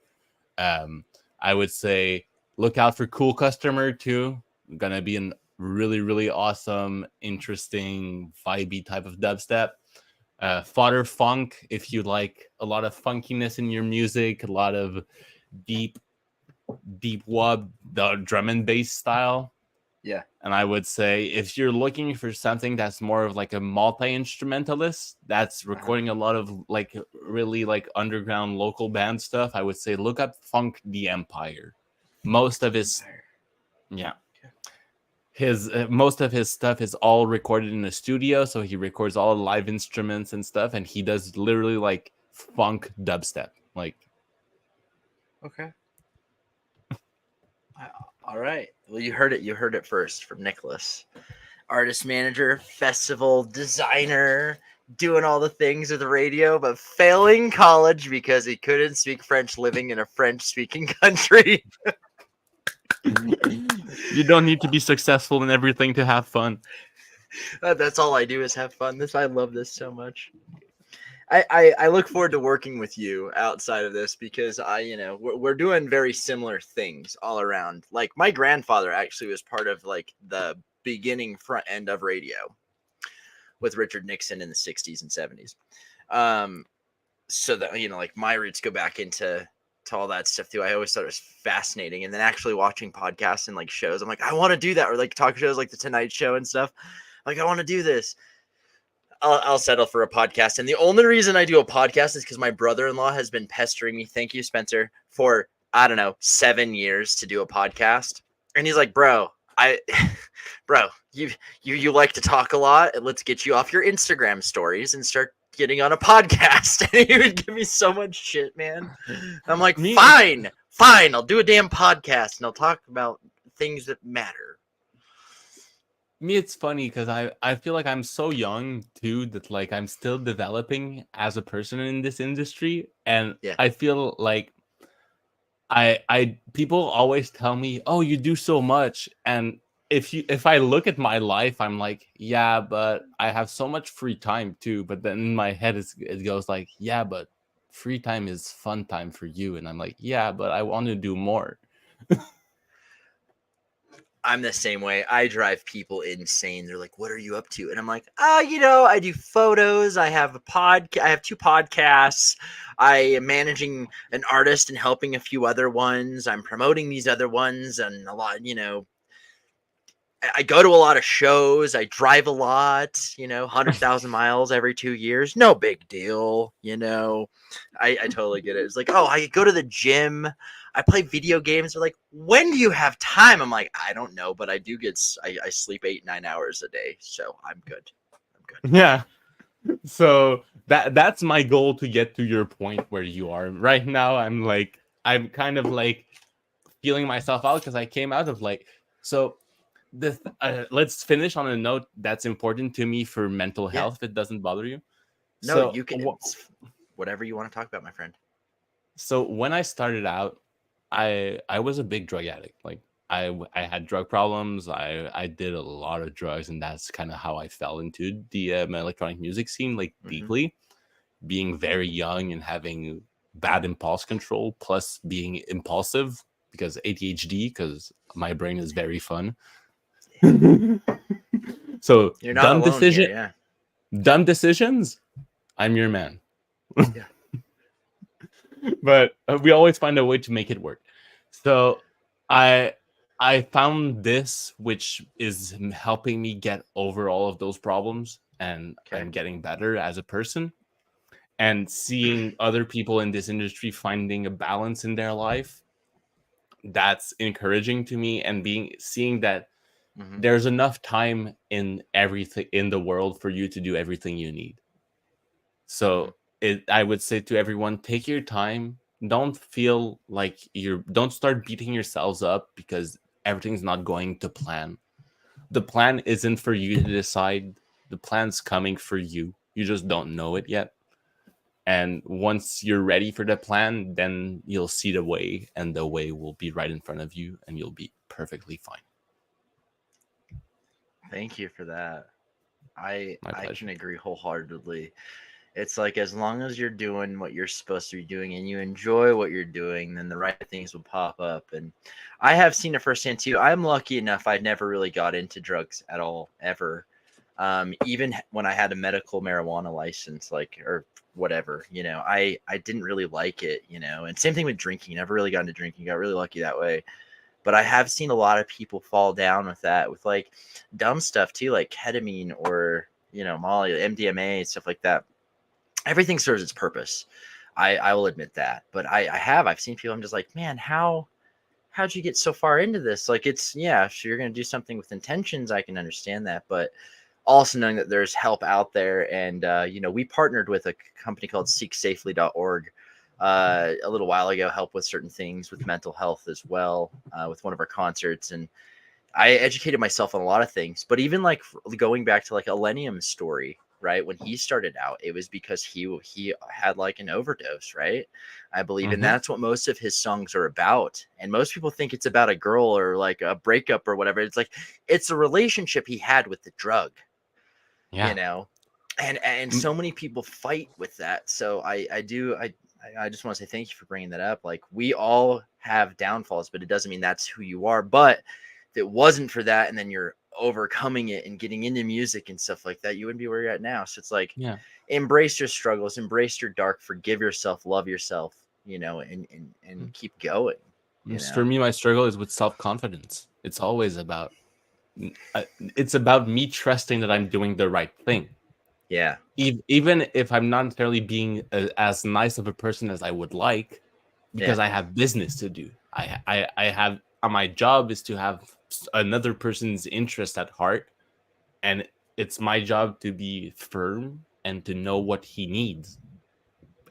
I would say look out for Cool Customer too. Gonna be a really, really awesome, interesting, vibey type of dubstep. Fodder Funk, if you like a lot of funkiness in your music, a lot of deep wub, the drum and bass style. Yeah. And I would say if you're looking for something that's more of like a multi-instrumentalist that's recording a lot of like really like underground local band stuff, I would say look up Funk the Empire. Most of his most of his stuff is all recorded in a studio, so he records all live instruments and stuff, and he does literally like funk dubstep. Like, okay. All right. Well, you heard it first from Nicholas. Artist manager, festival designer, doing all the things with the radio, but failing college because he couldn't speak French living in a French-speaking country. You don't need to be successful in everything to have fun. That's all I do is have fun. I love this so much. I look forward to working with you outside of this because we're doing very similar things all around. Like my grandfather actually was part of like the beginning front end of radio with Richard Nixon in the 60s and 70s. So that, like my roots go back into all that stuff too. I always thought it was fascinating. And then actually watching podcasts and like shows, I'm like, I want to do that. Or like talk shows like the Tonight Show and stuff. Like, I want to do this. I'll settle for a podcast. And the only reason I do a podcast is because my brother-in-law has been pestering me. Thank you, Spencer, for, I don't know, 7 years to do a podcast. And he's like, bro, you like to talk a lot. Let's get you off your Instagram stories and start getting on a podcast. And he would give me so much shit, man. I'm like, fine, I'll do a damn podcast and I'll talk about things that matter. Me, it's funny because I feel like I'm so young too that like I'm still developing as a person in this industry, and I feel like I people always tell me, oh, you do so much, and if I look at my life, I'm like, yeah, but I have so much free time too. But then in my head it goes like, yeah, but free time is fun time for you, and I'm like, yeah, but I want to do more. I'm the same way. I drive people insane. They're like, what are you up to? And I'm like, I do photos. I have I have 2 podcasts. I am managing an artist and helping a few other ones. I'm promoting these other ones and a lot, I go to a lot of shows. I drive a lot, 100,000 miles every 2 years. No big deal. I totally get it. It's like, oh, I go to the gym. I play video games. They're like, when do you have time? I'm like, I don't know, but I do I sleep 8-9 hours a day. So I'm good. Yeah. So that's my goal, to get to your point where you are right now. I'm kind of like feeling myself out because I came out of like, so this, let's finish on a note that's important to me for mental health. If it doesn't bother you. No, so, you can, whatever you want to talk about, my friend. So when I started out, I was a big drug addict. Like I had drug problems. I did a lot of drugs, and that's kind of how I fell into the electronic music scene, like deeply, being very young and having bad impulse control, plus being impulsive because ADHD, because my brain is very fun. So you're not alone here, yeah. Dumb decisions, I'm your man. Yeah. But we always find a way to make it work. So I found this, which is helping me get over all of those problems, and I'm getting better as a person, and seeing other people in this industry finding a balance in their life. That's encouraging to me, and seeing that there's enough time in everything in the world for you to do everything you need. So I would say to everyone, take your time. Don't feel like don't start beating yourselves up because everything's not going to plan. The plan isn't for you to decide. The plan's coming for you. You just don't know it yet. And once you're ready for the plan, then you'll see the way, and the way will be right in front of you, and you'll be perfectly fine. Thank you for that. My I pleasure. can agree wholeheartedly. It's like as long as you're doing what you're supposed to be doing and you enjoy what you're doing, then the right things will pop up. And I have seen it firsthand too. I'm lucky enough I never really got into drugs at all ever. Even when I had a medical marijuana license, like or whatever, I didn't really like it, And same thing with drinking. Never really got into drinking. Got really lucky that way. But I have seen a lot of people fall down with that, with like dumb stuff too, like ketamine or Molly, MDMA, stuff like that. Everything serves its purpose. I will admit that. But I've seen people, I'm just like, man, how'd you get so far into this? Like it's yeah, if you're gonna do something with intentions, I can understand that. But also knowing that there's help out there. And we partnered with a company called seeksafely.org a little while ago, help with certain things with mental health as well, with one of our concerts. And I educated myself on a lot of things, but even like going back to like Elenium's story, right? When he started out, it was because he had like an overdose, right? I believe, and Mm-hmm. that's what most of his songs are about. And most people think it's about a girl or like a breakup or whatever. It's like it's a relationship he had with the drug, you Yeah. know. And so many people fight with that. So I just want to say thank you for bringing that up. Like we all have downfalls, but it doesn't mean that's who you are. But if it wasn't for that, and then you're overcoming it and getting into music and stuff like that, you wouldn't be where you're at now. So it's like Yeah. embrace your struggles, embrace your dark, forgive yourself, love yourself, and keep going. You For know, me, my struggle is with self-confidence. It's always about it's about me trusting that I'm doing the right thing. yeah, Even if I'm not necessarily being as nice of a person as I would like, yeah, because I have business to do. I have my job is to have another person's interest at heart, and it's my job to be firm and to know what he needs.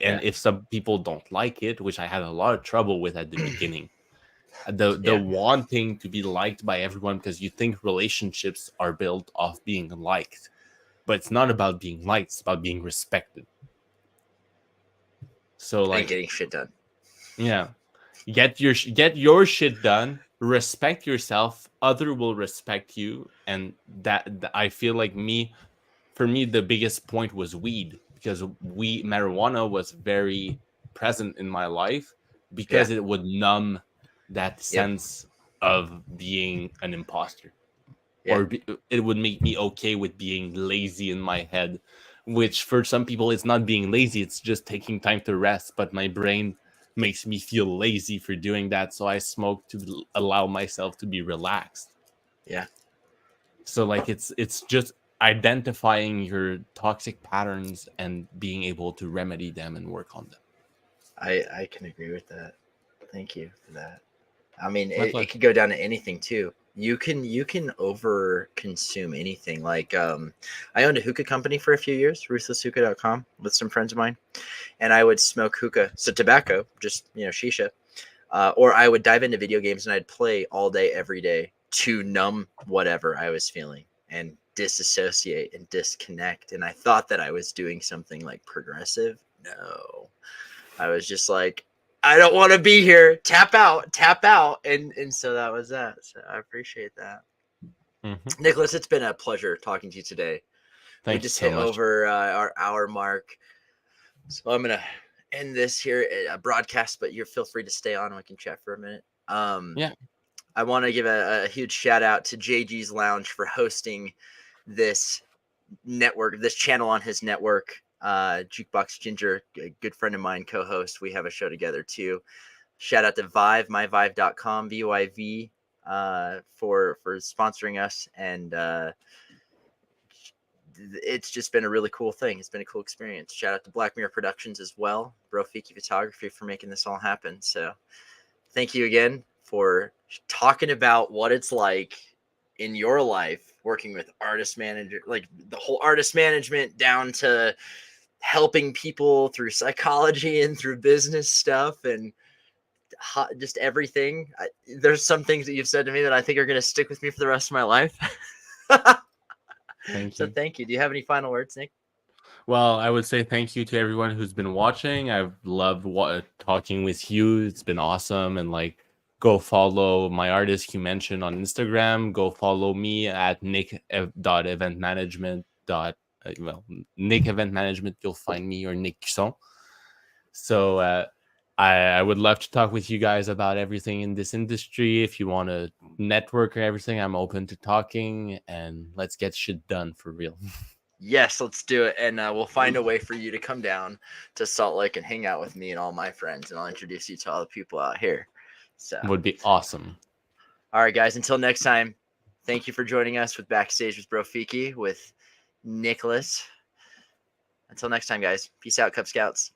And yeah, if some people don't like it, which I had a lot of trouble with at the beginning, the yeah, wanting to be liked by everyone because you think relationships are built off being liked, but it's not about being liked, it's about being respected. So and like, getting shit done. yeah, get your shit done, respect yourself, other will respect you. And I feel like for me the biggest point was weed, because marijuana was very present in my life Yeah, because it would numb that yep, sense of being an imposter, yeah, it would make me okay with being lazy in my head, which for some people it's not being lazy, it's just taking time to rest. But my brain makes me feel lazy for doing that, so I smoke to allow myself to be relaxed. yeah. So like it's just identifying your toxic patterns and being able to remedy them and work on them. I can agree with that. Thank you for that. I mean, My it pleasure. could go down to anything too. You can over consume anything. Like I owned a hookah company for a few years, ruthlesshookah.com, with some friends of mine, and I would smoke hookah, so tobacco, just shisha, or I would dive into video games and I'd play all day every day to numb whatever I was feeling and disassociate and disconnect. And I thought that I was doing something like progressive. No, I was just like, I don't want to be here. Tap out, and so that was that. So I appreciate that, Hmm. Nicholas. It's been a pleasure talking to you today. We Thank you just so hit much. over our hour mark, so I'm gonna end this here broadcast. But you feel free to stay on. We can chat for a minute. Yeah. I want to give a huge shout out to JG's Lounge for hosting this this channel on his network. Jukebox Ginger, a good friend of mine, co-host. We have a show together too. Shout out to Vive, myvive.com, VYV, for sponsoring us. And it's just been a really cool thing. It's been a cool experience. Shout out to Black Mirror Productions as well, Brofiki Photography, for making this all happen. So thank you again for talking about what it's like in your life working with artist manager, like the whole artist management down to helping people through psychology and through business stuff and just everything. There's some things that you've said to me that I think are going to stick with me for the rest of my life. Thank So you. thank you. Do you have any final words, Nick? Well, I would say thank you to everyone who's been watching. I've loved talking with you. It's been awesome. And like, go follow my artist you mentioned on Instagram. Go follow me at nick.eventmanagement. Well, Nick Event Management. You'll find me, or Nick Cusson. So I would love to talk with you guys about everything in this industry. If you want to network or everything, I'm open to talking, and let's get shit done for real. Yes, let's do it. And we'll find a way for you to come down to Salt Lake and hang out with me and all my friends. And I'll introduce you to all the people out here. So Would be awesome. All right, guys, until next time, thank you for joining us with Backstage with Brofiki with Nicholas. Until next time, guys. Peace out, Cub Scouts.